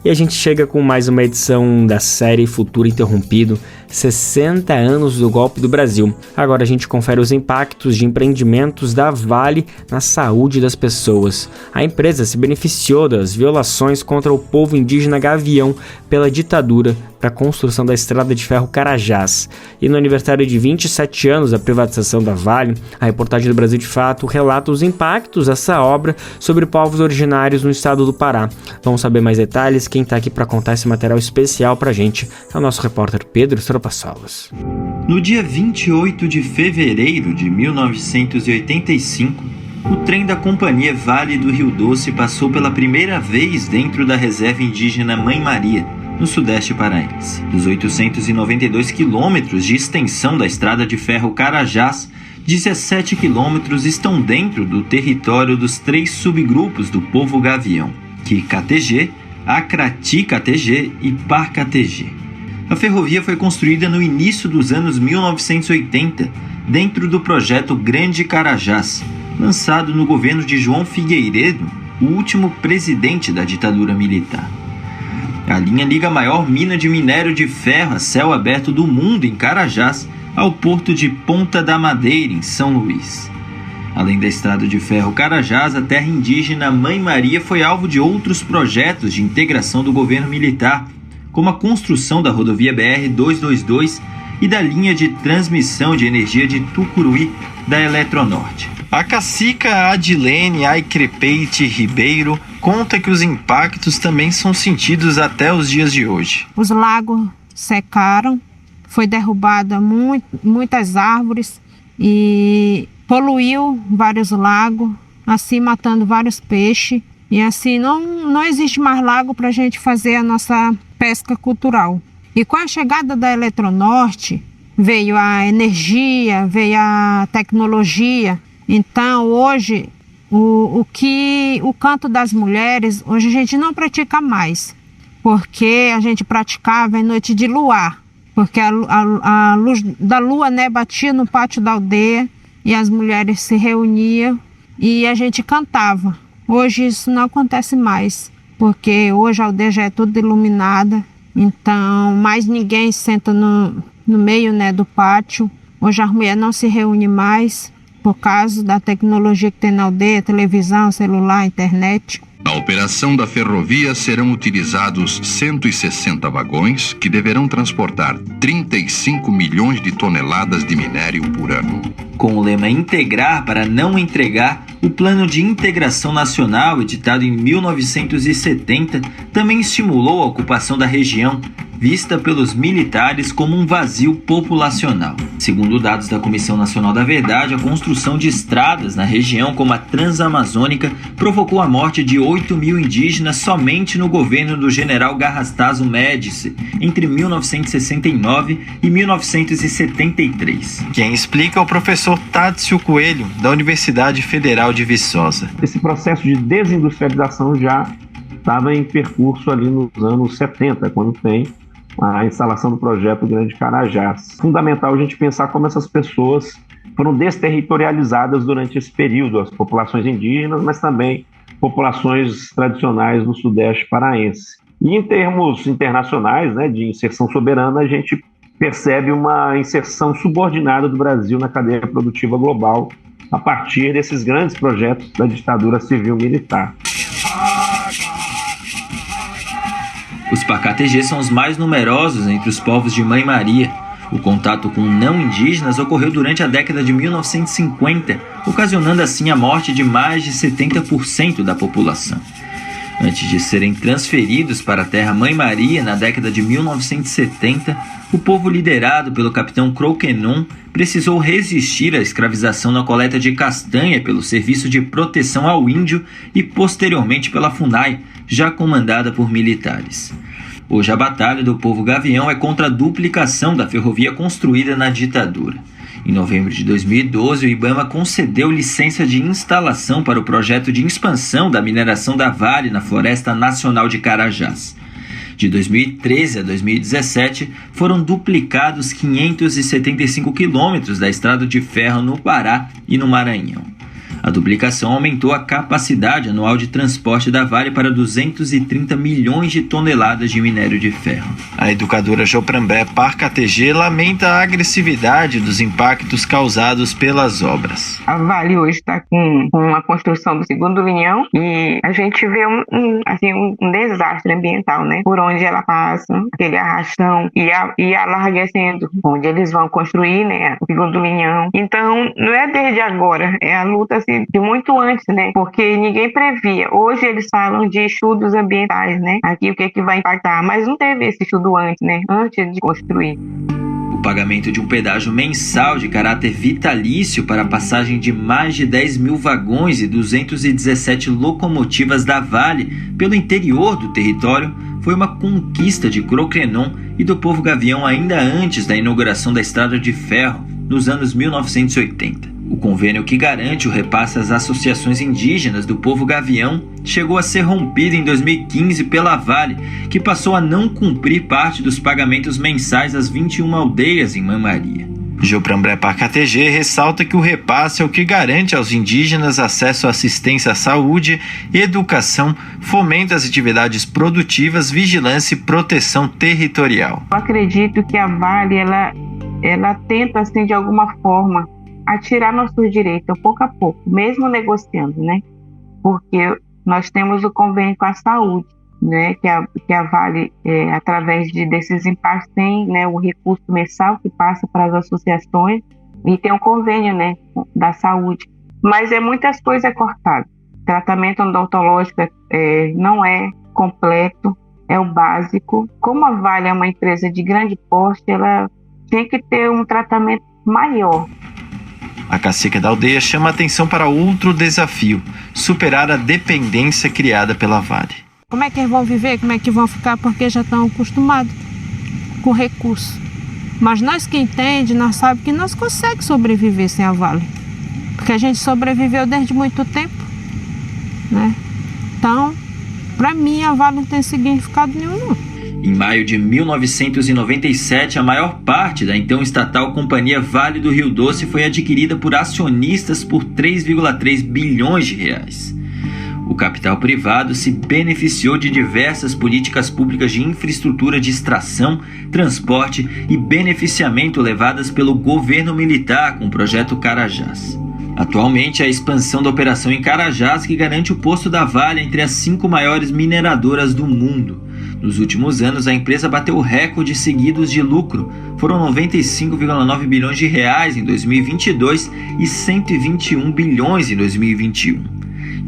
E a gente chega com mais uma edição da série Futuro Interrompido, 60 anos do golpe do Brasil. Agora a gente confere os impactos de empreendimentos da Vale na saúde das pessoas. A empresa se beneficiou das violações contra o povo indígena Gavião pela ditadura para a construção da estrada de ferro Carajás. E no aniversário de 27 anos da privatização da Vale, a reportagem do Brasil de Fato relata os impactos dessa obra sobre povos originários no estado do Pará. Vamos saber mais detalhes. Quem está aqui para contar esse material especial para a gente é o nosso repórter Pedro Stropassolas.
No dia 28 de fevereiro de 1985, o trem da Companhia Vale do Rio Doce passou pela primeira vez dentro da reserva indígena Mãe Maria, no sudeste paraense. Dos 892 quilômetros de extensão da estrada de ferro Carajás, 17 quilômetros estão dentro do território dos 3 subgrupos do povo Gavião, Ki-KTG, Acrati-KTG e Par-KTG. A ferrovia foi construída no início dos anos 1980, dentro do projeto Grande Carajás, lançado no governo de João Figueiredo, o último presidente da ditadura militar. A linha liga a maior mina de minério de ferro a céu aberto do mundo, em Carajás, ao porto de Ponta da Madeira, em São Luís. Além da estrada de ferro Carajás, a terra indígena Mãe Maria foi alvo de outros projetos de integração do governo militar, como a construção da rodovia BR-222 e da linha de transmissão de energia de Tucuruí da Eletronorte. A cacica Adilene Aicrepeite Ribeiro conta que os impactos também são sentidos até os dias de hoje.
Os lagos secaram, foi derrubada muitas árvores e poluiu vários lagos, assim matando vários peixes. E assim não existe mais lago para a gente fazer a nossa pesca cultural. E com a chegada da Eletronorte, veio a energia, veio a tecnologia. Então hoje o canto das mulheres, hoje a gente não pratica mais, porque a gente praticava em noite de luar, porque a luz da lua, né, batia no pátio da aldeia e as mulheres se reuniam e a gente cantava. Hoje isso não acontece mais, porque hoje a aldeia já é toda iluminada, então mais ninguém senta no meio, né, do pátio. Hoje as mulheres não se reúnem mais, por causa da tecnologia que tem na aldeia, televisão, celular, internet.
Na operação da ferrovia serão utilizados 160 vagões que deverão transportar 35 milhões de toneladas de minério por ano.
Com o lema Integrar para não entregar, o Plano de Integração Nacional, editado em 1970, também estimulou a ocupação da região, vista pelos militares como um vazio populacional. Segundo dados da Comissão Nacional da Verdade, a construção de estradas na região, como a Transamazônica, provocou a morte de 8 mil indígenas somente no governo do general Garrastazu Médici, entre 1969 e 1973. Quem explica é o professor Tátsio Coelho, da Universidade Federal de Viçosa.
Esse processo de desindustrialização já estava em percurso ali nos anos 70, quando tem a instalação do projeto Grande Carajás. Fundamental a gente pensar como essas pessoas foram desterritorializadas durante esse período, as populações indígenas, mas também populações tradicionais do Sudeste paraense. E em termos internacionais, né, de inserção soberana, a gente percebe uma inserção subordinada do Brasil na cadeia produtiva global a partir desses grandes projetos da ditadura civil-militar.
Os Pacá-TG são os mais numerosos entre os povos de Mãe Maria. O contato com não indígenas ocorreu durante a década de 1950, ocasionando assim a morte de mais de 70% da população. Antes de serem transferidos para a terra Mãe Maria na década de 1970, o povo liderado pelo capitão Croquenon precisou resistir à escravização na coleta de castanha pelo Serviço de Proteção ao Índio e posteriormente pela FUNAI, já comandada por militares. Hoje a batalha do povo gavião é contra a duplicação da ferrovia construída na ditadura. Em novembro de 2012, o IBAMA concedeu licença de instalação para o projeto de expansão da mineração da Vale na Floresta Nacional de Carajás. De 2013 a 2017, foram duplicados 575 quilômetros da estrada de ferro no Pará e no Maranhão. A duplicação aumentou a capacidade anual de transporte da Vale para 230 milhões de toneladas de minério de ferro. A educadora Joprambé Parca-TG lamenta a agressividade dos impactos causados pelas obras.
A Vale hoje está com a construção do segundo linhão e a gente vê um desastre ambiental, né? Por onde ela passa, aquele arrastão e alarguecendo, onde eles vão construir, né, o segundo linhão. Então, não é desde agora, é a luta assim, de muito antes, né? Porque ninguém previa. Hoje eles falam de estudos ambientais, né? Aqui o que vai impactar, mas não teve esse estudo antes, né? Antes de construir.
O pagamento de um pedágio mensal de caráter vitalício para a passagem de mais de 10 mil vagões e 217 locomotivas da Vale pelo interior do território foi uma conquista de Croquenon e do povo gavião ainda antes da inauguração da estrada de ferro, nos anos 1980. O convênio que garante o repasse às associações indígenas do povo gavião chegou a ser rompido em 2015 pela Vale, que passou a não cumprir parte dos pagamentos mensais às 21 aldeias em Mãe Maria. Geoprambrepar KTG ressalta que o repasse é o que garante aos indígenas acesso à assistência à saúde, educação, fomenta as atividades produtivas, vigilância e proteção territorial.
Eu acredito que a Vale ela tenta, assim, de alguma forma, atirar nossos direitos, pouco a pouco, mesmo negociando, né? Porque nós temos o convênio com a saúde, né? Que a Vale, através desses impasses, tem, né, o recurso mensal que passa para as associações e tem um convênio, né, da saúde. Mas muitas coisas cortadas. Tratamento odontológico não é completo, é o básico. Como a Vale é uma empresa de grande porte, ela tem que ter um tratamento maior.
A cacica da aldeia chama a atenção para outro desafio: superar a dependência criada pela Vale.
Como é que eles vão viver? Como é que vão ficar? Porque já estão acostumados com recurso. Mas nós que entendemos, nós sabemos que nós conseguimos sobreviver sem a Vale. Porque a gente sobreviveu desde muito tempo, né? Então, para mim, a Vale não tem significado nenhum, não.
Em maio de 1997, a maior parte da então estatal Companhia Vale do Rio Doce foi adquirida por acionistas por 3,3 bilhões de reais. O capital privado se beneficiou de diversas políticas públicas de infraestrutura de extração, transporte e beneficiamento levadas pelo governo militar com o projeto Carajás. Atualmente, é a expansão da operação em Carajás que garante o posto da Vale entre as 5 maiores mineradoras do mundo. Nos últimos anos, a empresa bateu recordes seguidos de lucro. Foram 95,9 bilhões de reais em 2022 e 121 bilhões em 2021.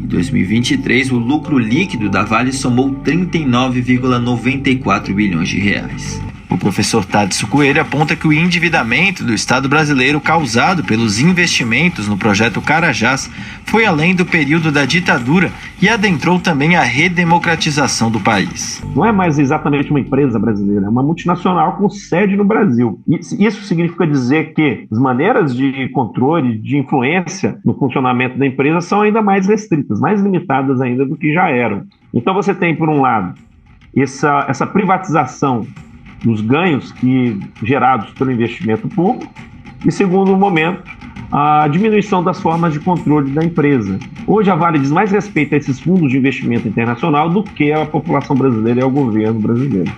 Em 2023, o lucro líquido da Vale somou 39,94 bilhões de reais. O professor Tadson Coelho aponta que o endividamento do Estado brasileiro causado pelos investimentos no projeto Carajás foi além do período da ditadura e adentrou também a redemocratização do país.
Não é mais exatamente uma empresa brasileira, é uma multinacional com sede no Brasil. Isso significa dizer que as maneiras de controle, de influência no funcionamento da empresa são ainda mais restritas, mais limitadas ainda do que já eram. Então você tem, por um lado, essa privatização dos ganhos gerados pelo investimento público e, segundo momento, a diminuição das formas de controle da empresa. Hoje a Vale diz mais respeito a esses fundos de investimento internacional do que a população brasileira e ao governo brasileiro.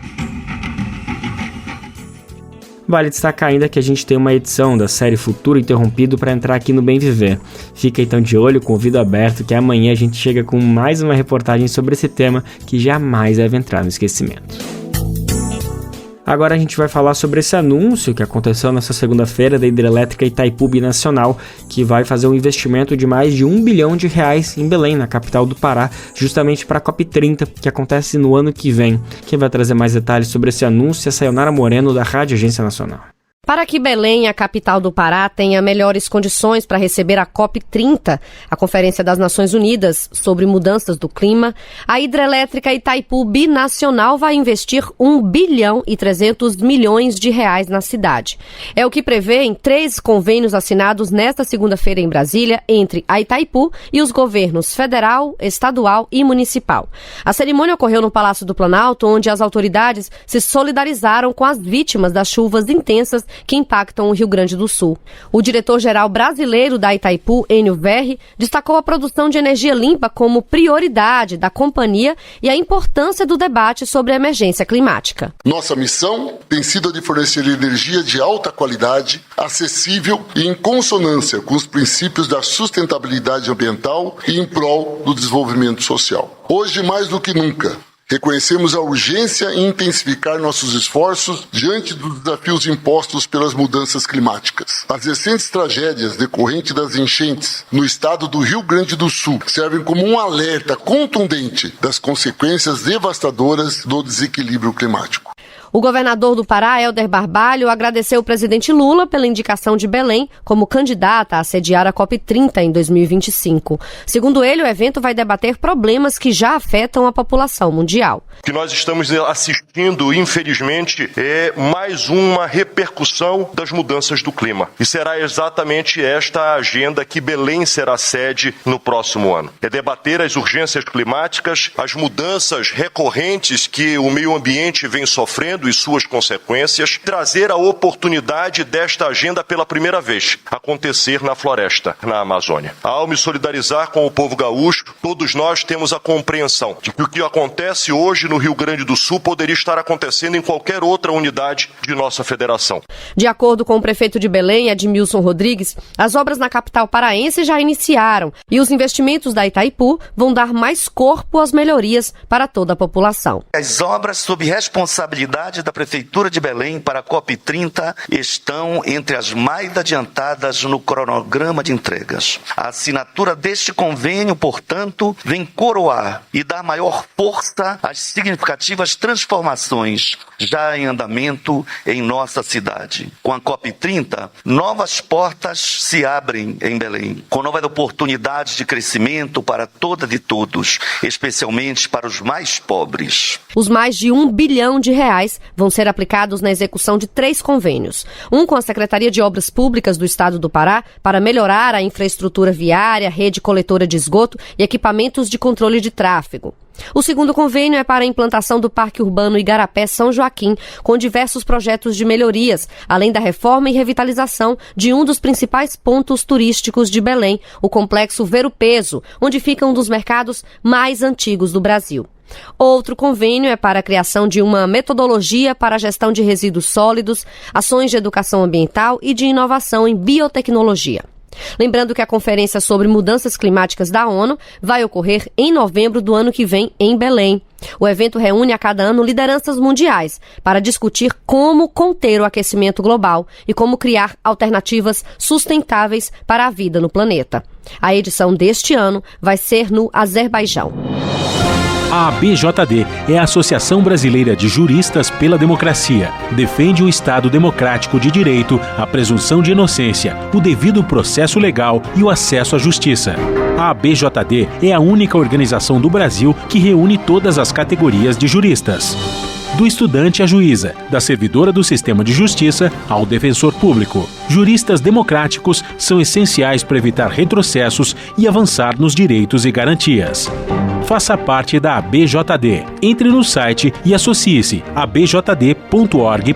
Vale destacar ainda que a gente tem uma edição da série Futuro Interrompido para entrar aqui no Bem Viver. Fica então de olho, com o ouvido aberto, que amanhã a gente chega com mais uma reportagem sobre esse tema que jamais deve entrar no esquecimento. Agora a gente vai falar sobre esse anúncio que aconteceu nessa segunda-feira da Hidrelétrica Itaipu Binacional, que vai fazer um investimento de mais de R$1 bilhão em Belém, na capital do Pará, justamente para a COP30, que acontece no ano que vem. Quem vai trazer mais detalhes sobre esse anúncio é a Sayonara Moreno, da Rádio Agência Nacional.
Para que Belém, a capital do Pará, tenha melhores condições para receber a COP30, a Conferência das Nações Unidas sobre Mudanças do Clima, a Hidrelétrica Itaipu Binacional vai investir R$1 bilhão e 300 milhões de reais na cidade. É o que prevê em 3 convênios assinados nesta segunda-feira em Brasília entre a Itaipu e os governos federal, estadual e municipal. A cerimônia ocorreu no Palácio do Planalto, onde as autoridades se solidarizaram com as vítimas das chuvas intensas que impactam o Rio Grande do Sul. O diretor-geral brasileiro da Itaipu, Enio Verri, destacou a produção de energia limpa como prioridade da companhia e a importância do debate sobre a emergência climática.
Nossa missão tem sido a de fornecer energia de alta qualidade, acessível e em consonância com os princípios da sustentabilidade ambiental e em prol do desenvolvimento social. Hoje, mais do que nunca, reconhecemos a urgência em intensificar nossos esforços diante dos desafios impostos pelas mudanças climáticas. As recentes tragédias decorrentes das enchentes no estado do Rio Grande do Sul servem como um alerta contundente das consequências devastadoras do desequilíbrio climático.
O governador do Pará, Helder Barbalho, agradeceu o presidente Lula pela indicação de Belém como candidata a sediar a COP30 em 2025. Segundo ele, o evento vai debater problemas que já afetam a população mundial.
O que nós estamos assistindo, infelizmente, é mais uma repercussão das mudanças do clima. E será exatamente esta a agenda que Belém será sede no próximo ano. É debater as urgências climáticas, as mudanças recorrentes que o meio ambiente vem sofrendo medo e suas consequências, trazer a oportunidade desta agenda pela primeira vez acontecer na floresta, na Amazônia. Ao me solidarizar com o povo gaúcho, todos nós temos a compreensão de que o que acontece hoje no Rio Grande do Sul poderia estar acontecendo em qualquer outra unidade de nossa federação.
De acordo com o prefeito de Belém, Edmilson Rodrigues, as obras na capital paraense já iniciaram e os investimentos da Itaipu vão dar mais corpo às melhorias para toda a população.
As obras sob responsabilidade da Prefeitura de Belém para a COP30 estão entre as mais adiantadas no cronograma de entregas. A assinatura deste convênio, portanto, vem coroar e dar maior força às significativas transformações já em andamento em nossa cidade. Com a COP30, novas portas se abrem em Belém, com novas oportunidades de crescimento para todas e todos, especialmente para os mais pobres.
Os mais de R$1 bilhão vão ser aplicados na execução de 3 convênios. Um com a Secretaria de Obras Públicas do Estado do Pará para melhorar a infraestrutura viária, rede coletora de esgoto e equipamentos de controle de tráfego. O segundo convênio é para a implantação do Parque Urbano Igarapé-São Joaquim, com diversos projetos de melhorias, além da reforma e revitalização de um dos principais pontos turísticos de Belém, o Complexo Ver o Peso, onde fica um dos mercados mais antigos do Brasil. Outro convênio é para a criação de uma metodologia para a gestão de resíduos sólidos, ações de educação ambiental e de inovação em biotecnologia. Lembrando que a Conferência sobre Mudanças Climáticas da ONU vai ocorrer em novembro do ano que vem em Belém. O evento reúne a cada ano lideranças mundiais para discutir como conter o aquecimento global e como criar alternativas sustentáveis para a vida no planeta. A edição deste ano vai ser no Azerbaijão.
A ABJD é a Associação Brasileira de Juristas pela Democracia. Defende o Estado democrático de direito, a presunção de inocência, o devido processo legal e o acesso à justiça. A ABJD é a única organização do Brasil que reúne todas as categorias de juristas. Do estudante à juíza, da servidora do sistema de justiça ao defensor público. Juristas democráticos são essenciais para evitar retrocessos e avançar nos direitos e garantias. Faça parte da ABJD. Entre no site e associe-se a abjd.org.br.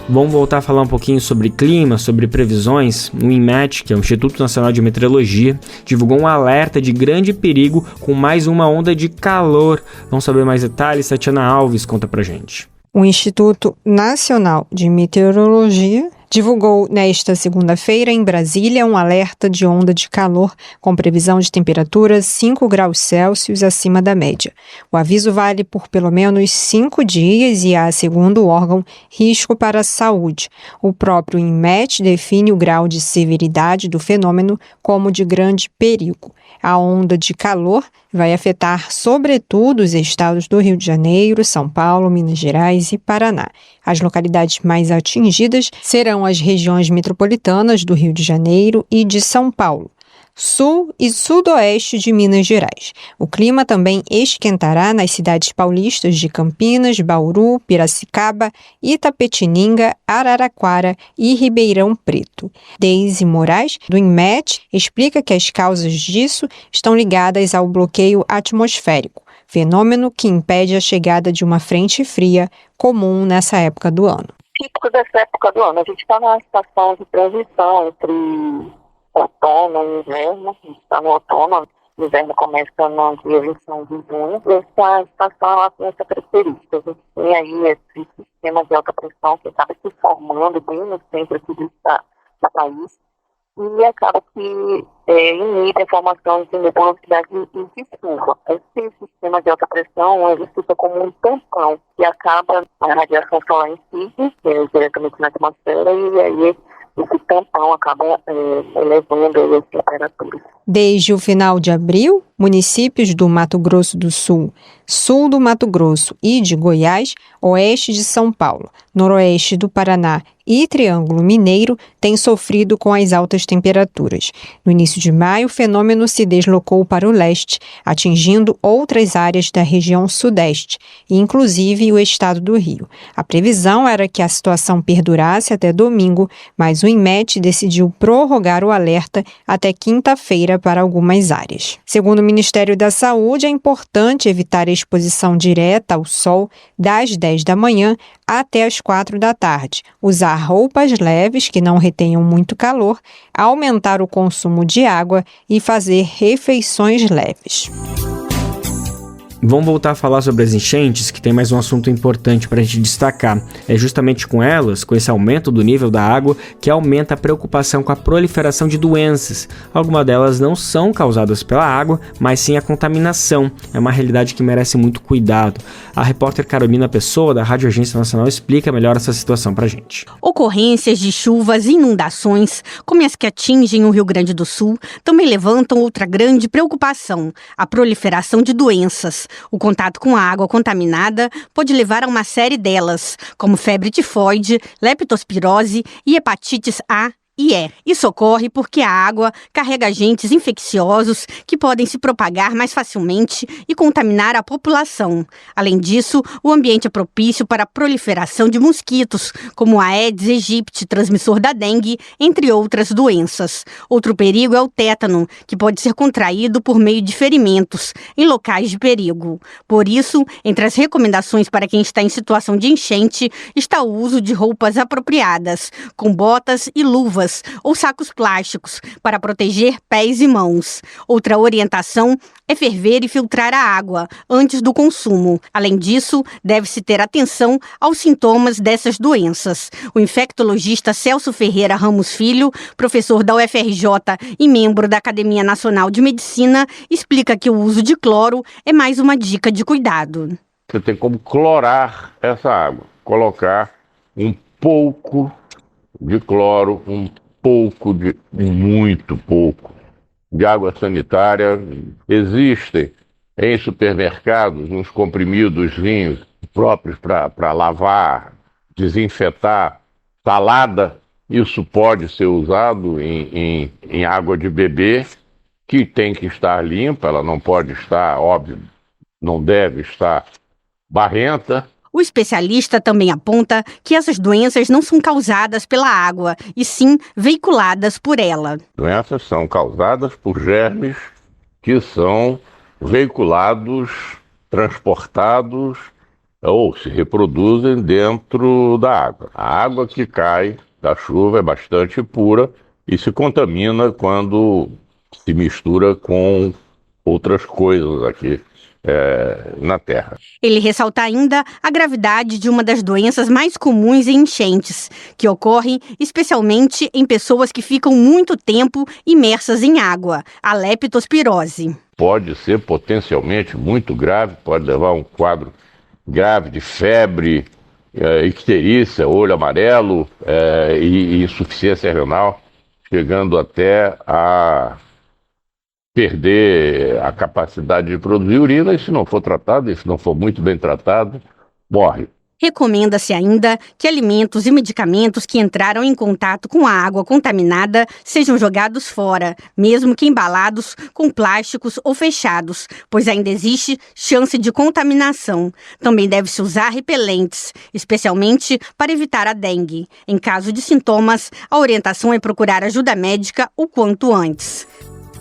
Vamos voltar a falar um pouquinho sobre clima, sobre previsões. O INMET, que é o Instituto Nacional de Meteorologia, divulgou um alerta de grande perigo com mais uma onda de calor. Vamos saber mais detalhes? Tatiana Alves conta pra gente.
O Instituto Nacional de Meteorologia divulgou nesta segunda-feira em Brasília um alerta de onda de calor com previsão de temperatura 5 graus Celsius acima da média. O aviso vale por pelo menos 5 dias e há, segundo o órgão, risco para a saúde. O próprio INMET define o grau de severidade do fenômeno como de grande perigo. A onda de calor vai afetar, sobretudo, os estados do Rio de Janeiro, São Paulo, Minas Gerais e Paraná. As localidades mais atingidas serão as regiões metropolitanas do Rio de Janeiro e de São Paulo, sul e sudoeste de Minas Gerais. O clima também esquentará nas cidades paulistas de Campinas, Bauru, Piracicaba, Itapetininga, Araraquara e Ribeirão Preto. Deise Moraes, do INMET, explica que as causas disso estão ligadas ao bloqueio atmosférico, fenômeno que impede a chegada de uma frente fria comum nessa época do ano.
Típico dessa época do ano, a gente está numa situação de transição entre outono e inverno. A gente está no outono, o inverno começa no dia 21 de junho. Essa estação ela tem essa característica. A gente tem aí esse sistema de alta pressão que acaba se formando bem no centro aqui do país e acaba que inibe a formação de nebulosidade e de chuva. Esse sistema de alta pressão ele fica como um tampão que acaba a radiação solar incide diretamente na atmosfera e aí esse tampão acaba elevando as temperaturas.
Desde o final de abril, municípios do Mato Grosso do Sul, sul do Mato Grosso e de Goiás, oeste de São Paulo, noroeste do Paraná e Triângulo Mineiro têm sofrido com as altas temperaturas. No início de maio, o fenômeno se deslocou para o leste, atingindo outras áreas da região sudeste, inclusive o estado do Rio. A previsão era que a situação perdurasse até domingo, mas o INMET decidiu prorrogar o alerta até quinta-feira, severa para algumas áreas. Segundo o Ministério da Saúde, é importante evitar a exposição direta ao sol das 10 da manhã até as 4 da tarde, usar roupas leves que não retenham muito calor, aumentar o consumo de água e fazer refeições leves.
Vamos voltar a falar sobre as enchentes, que tem mais um assunto importante para a gente destacar. É justamente com elas, com esse aumento do nível da água, que aumenta a preocupação com a proliferação de doenças. Algumas delas não são causadas pela água, mas sim a contaminação. É uma realidade que merece muito cuidado. A repórter Carolina Pessoa, da Rádio Agência Nacional, explica melhor essa situação para a gente.
Ocorrências de chuvas e inundações, como as que atingem o Rio Grande do Sul, também levantam outra grande preocupação: a proliferação de doenças. O contato com a água contaminada pode levar a uma série delas, como febre tifoide, leptospirose e hepatites A e E. Isso ocorre porque a água carrega agentes infecciosos que podem se propagar mais facilmente e contaminar a população. Além disso, o ambiente é propício para a proliferação de mosquitos, como a Aedes aegypti, transmissor da dengue, entre outras doenças. Outro perigo é o tétano, que pode ser contraído por meio de ferimentos em locais de perigo. Por isso, entre as recomendações para quem está em situação de enchente, está o uso de roupas apropriadas, com botas e luvas, ou sacos plásticos para proteger pés e mãos. Outra orientação é ferver e filtrar a água antes do consumo. Além disso, deve-se ter atenção aos sintomas dessas doenças. O infectologista Celso Ferreira Ramos Filho, professor da UFRJ e membro da Academia Nacional de Medicina, explica que o uso de cloro é mais uma dica de cuidado.
Você tem como clorar essa água, colocar um pouco de cloro, muito pouco de água sanitária. Existem em supermercados uns comprimidozinhos próprios para lavar, desinfetar salada. Isso pode ser usado em água de beber, que tem que estar limpa, ela não pode estar, óbvio, não deve estar barrenta.
O especialista também aponta que essas doenças não são causadas pela água, e sim veiculadas por ela.
Doenças são causadas por germes que são veiculados, transportados ou se reproduzem dentro da água. A água que cai da chuva é bastante pura e se contamina quando se mistura com outras coisas aqui na Terra.
Ele ressalta ainda a gravidade de uma das doenças mais comuns em enchentes, que ocorrem especialmente em pessoas que ficam muito tempo imersas em água, a leptospirose.
Pode ser potencialmente muito grave, pode levar a um quadro grave de febre, icterícia, olho amarelo e insuficiência renal, chegando até a perder a capacidade de produzir urina, e se não for tratado, e se não for muito bem tratado, morre.
Recomenda-se ainda que alimentos e medicamentos que entraram em contato com a água contaminada sejam jogados fora, mesmo que embalados com plásticos ou fechados, pois ainda existe chance de contaminação. Também deve-se usar repelentes, especialmente para evitar a dengue. Em caso de sintomas, a orientação é procurar ajuda médica o quanto antes.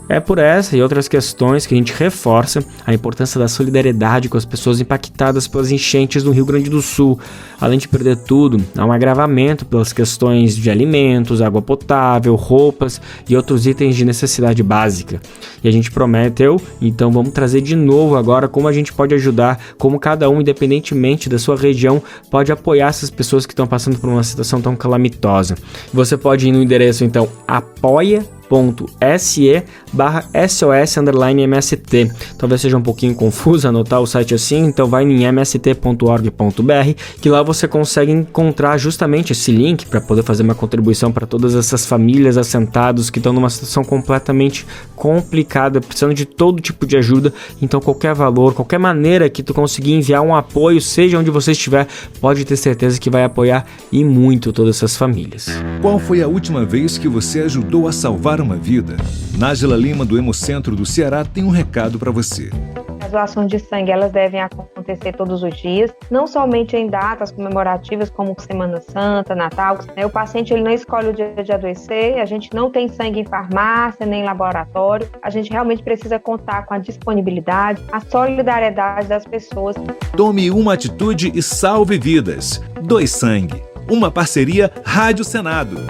É por essa e outras questões que a gente reforça a importância da solidariedade com as pessoas impactadas pelas enchentes no Rio Grande do Sul. Além de perder tudo, há um agravamento pelas questões de alimentos, água potável, roupas e outros itens de necessidade básica. E a gente prometeu, então vamos trazer de novo agora como a gente pode ajudar, como cada um, independentemente da sua região, pode apoiar essas pessoas que estão passando por uma situação tão calamitosa. Você pode ir no endereço, então, apoia.se/SOS_MST. Talvez seja um pouquinho confuso anotar o site assim, então vai em mst.org.br, que lá você consegue encontrar justamente esse link para poder fazer uma contribuição para todas essas famílias assentadas que estão numa situação completamente complicada, precisando de todo tipo de ajuda. Então qualquer valor, qualquer maneira que tu conseguir enviar um apoio, seja onde você estiver, pode ter certeza que vai apoiar e muito todas essas famílias.
Qual foi a última vez que você ajudou a salvar uma vida? Nájila Lima, do Hemocentro do Ceará, tem um recado para você.
As
doações de sangue elas devem acontecer todos os dias, não somente em datas comemorativas como Semana Santa, Natal. O paciente ele não escolhe o dia de adoecer, a gente não tem sangue em farmácia nem em laboratório, a gente realmente precisa contar com a disponibilidade, a solidariedade das pessoas.
Tome uma atitude e salve vidas. Doe sangue. Uma parceria Rádio Senado.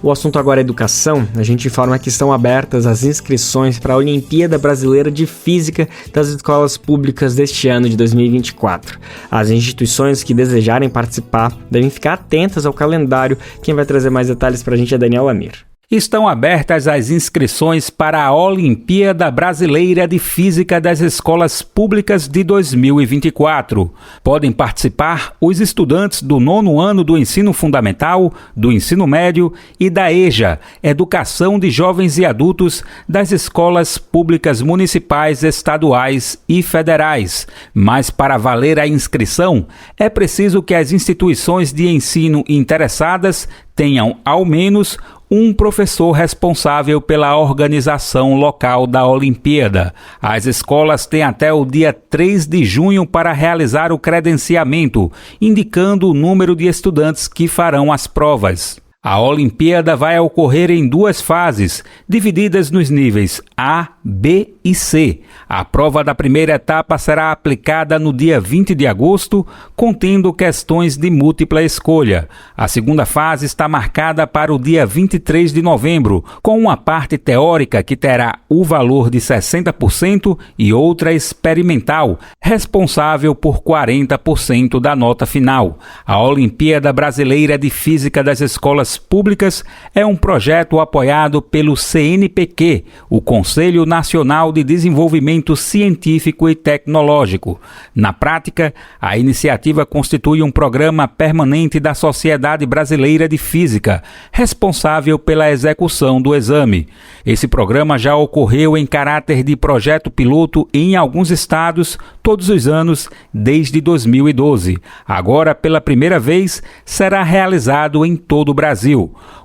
O assunto agora é educação. A gente informa que estão abertas as inscrições para a Olimpíada Brasileira de Física das escolas públicas deste ano de 2024. As instituições que desejarem participar devem ficar atentas ao calendário. Quem vai trazer mais detalhes para a gente é Daniel Lamir.
Estão abertas as inscrições para a Olimpíada Brasileira de Física das Escolas Públicas de 2024. Podem participar os estudantes do 9º ano do Ensino Fundamental, do Ensino Médio e da EJA, Educação de Jovens e Adultos, das escolas públicas municipais, estaduais e federais. Mas para valer a inscrição, é preciso que as instituições de ensino interessadas tenham ao menos um professor responsável pela organização local da Olimpíada. As escolas têm até o dia 3 de junho para realizar o credenciamento, indicando o número de estudantes que farão as provas. A Olimpíada vai ocorrer em 2 fases, divididas nos níveis A, B e C. A prova da primeira etapa será aplicada no dia 20 de agosto, contendo questões de múltipla escolha. A segunda fase está marcada para o dia 23 de novembro, com uma parte teórica que terá o valor de 60% e outra experimental, responsável por 40% da nota final. A Olimpíada Brasileira de Física das Escolas Públicas é um projeto apoiado pelo CNPq, o Conselho Nacional de Desenvolvimento Científico e Tecnológico. Na prática, a iniciativa constitui um programa permanente da Sociedade Brasileira de Física, responsável pela execução do exame. Esse programa já ocorreu em caráter de projeto piloto em alguns estados todos os anos desde 2012. Agora, pela primeira vez, será realizado em todo o Brasil.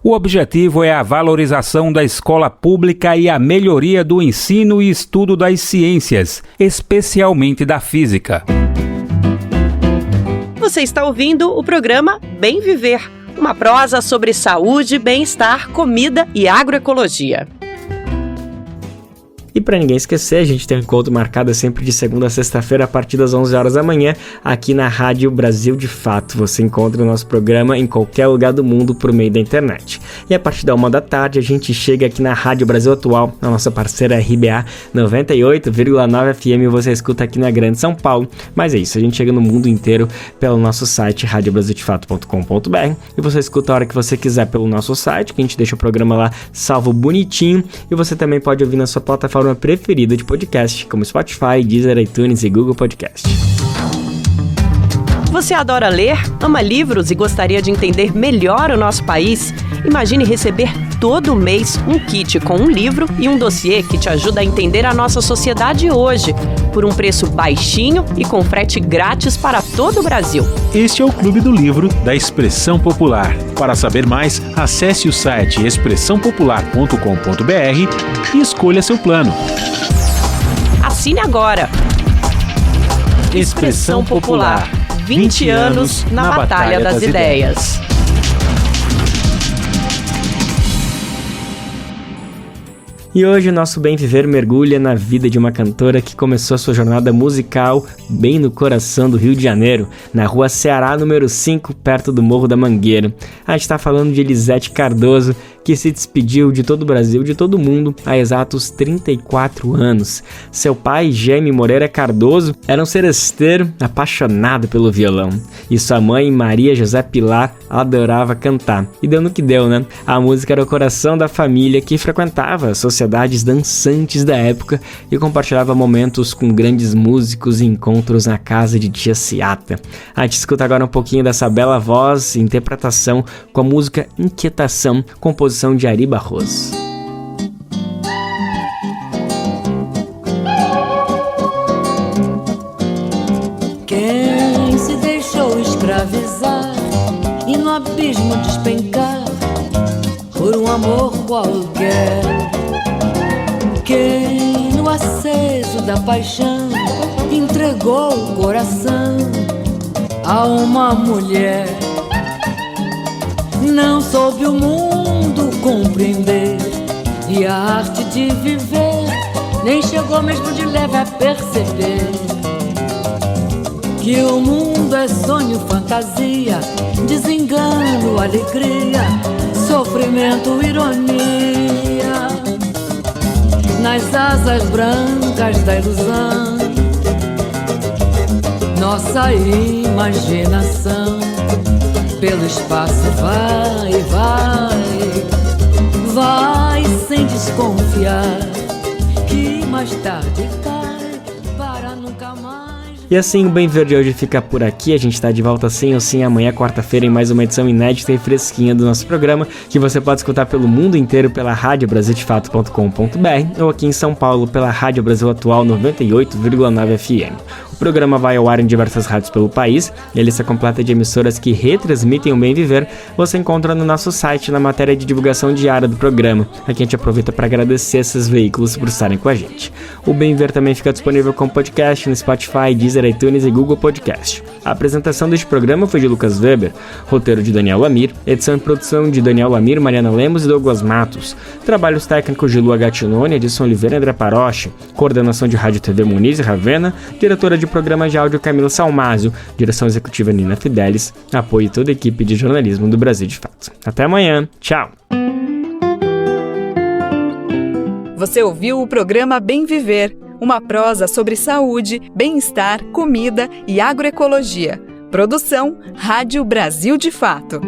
O objetivo é a valorização da escola pública e a melhoria do ensino e estudo das ciências, especialmente da física.
Você está ouvindo o programa Bem Viver, uma prosa sobre saúde, bem-estar, comida e agroecologia.
E para ninguém esquecer, a gente tem um encontro marcado sempre de segunda a sexta-feira a partir das 11 horas da manhã aqui na Rádio Brasil de Fato. Você encontra o nosso programa em qualquer lugar do mundo por meio da internet. E a partir da 1 da tarde a gente chega aqui na Rádio Brasil Atual, na nossa parceira RBA 98,9 FM, você escuta aqui na Grande São Paulo. Mas é isso, a gente chega no mundo inteiro pelo nosso site radiobrasildefato.com.br e você escuta a hora que você quiser pelo nosso site, que a gente deixa o programa lá salvo bonitinho, e você também pode ouvir na sua plataforma preferida de podcast, como Spotify, Deezer, iTunes e Google Podcast.
Você adora ler, ama livros e gostaria de entender melhor o nosso país? Imagine receber todo mês um kit com um livro e um dossiê que te ajuda a entender a nossa sociedade hoje, por um preço baixinho e com frete grátis para todo o Brasil.
Este é o Clube do Livro da Expressão Popular. Para saber mais, acesse o site expressãopopular.com.br e escolha seu plano.
Assine agora! Expressão Popular. 20 anos na Batalha das Ideias.
E hoje o nosso Bem Viver mergulha na vida de uma cantora que começou a sua jornada musical bem no coração do Rio de Janeiro, na rua Ceará, número 5, perto do Morro da Mangueira. A gente está falando de Elisete Cardoso, que se despediu de todo o Brasil, de todo o mundo, há exatos 34 anos. Seu pai, Jaime Moreira Cardoso, era um seresteiro apaixonado pelo violão. E sua mãe, Maria José Pilar, adorava cantar. E deu no que deu, né? A música era o coração da família que frequentava as sociedades dançantes da época e compartilhava momentos com grandes músicos e encontros na casa de tia Ciata. A gente escuta agora um pouquinho dessa bela voz e interpretação com a música Inquietação, composição de Ari Barroso.
Quem se deixou escravizar e no abismo despencar por um amor qualquer, quem no aceso da paixão, entregou o coração a uma mulher. Não soube o mundo compreender e a arte de viver, nem chegou mesmo de leve a perceber que o mundo é sonho, fantasia, desengano, alegria, sofrimento, ironia. Nas asas brancas da ilusão, nossa imaginação pelo espaço vai, vai, vai sem desconfiar que mais tarde cai para nunca mais.
E assim, o Bem Verde hoje fica por aqui. A gente tá de volta sim ou sim amanhã, quarta-feira, em mais uma edição inédita e fresquinha do nosso programa, que você pode escutar pelo mundo inteiro pela radiobrasildefato.com.br ou aqui em São Paulo pela Rádio Brasil Atual 98,9 FM. O programa vai ao ar em diversas rádios pelo país, e a lista completa de emissoras que retransmitem o Bem Viver você encontra no nosso site na matéria de divulgação diária do programa. Aqui a gente aproveita para agradecer esses veículos por estarem com a gente. O Bem Viver também fica disponível como podcast no Spotify, Deezer, iTunes e Google Podcast. A apresentação deste programa foi de Lucas Weber, roteiro de Daniel Lamir, edição e produção de Daniel Lamir, Mariana Lemos e Douglas Matos, trabalhos técnicos de Lua Gattinoni, Edson Oliveira e André Paroche, coordenação de Rádio TV Muniz e Ravena, diretora de programa de áudio Camilo Salmásio, direção executiva Nina Fidelis, apoio toda a equipe de jornalismo do Brasil de Fato. Até amanhã, tchau!
Você ouviu o programa Bem Viver, uma prosa sobre saúde, bem-estar, comida e agroecologia. Produção Rádio Brasil de Fato.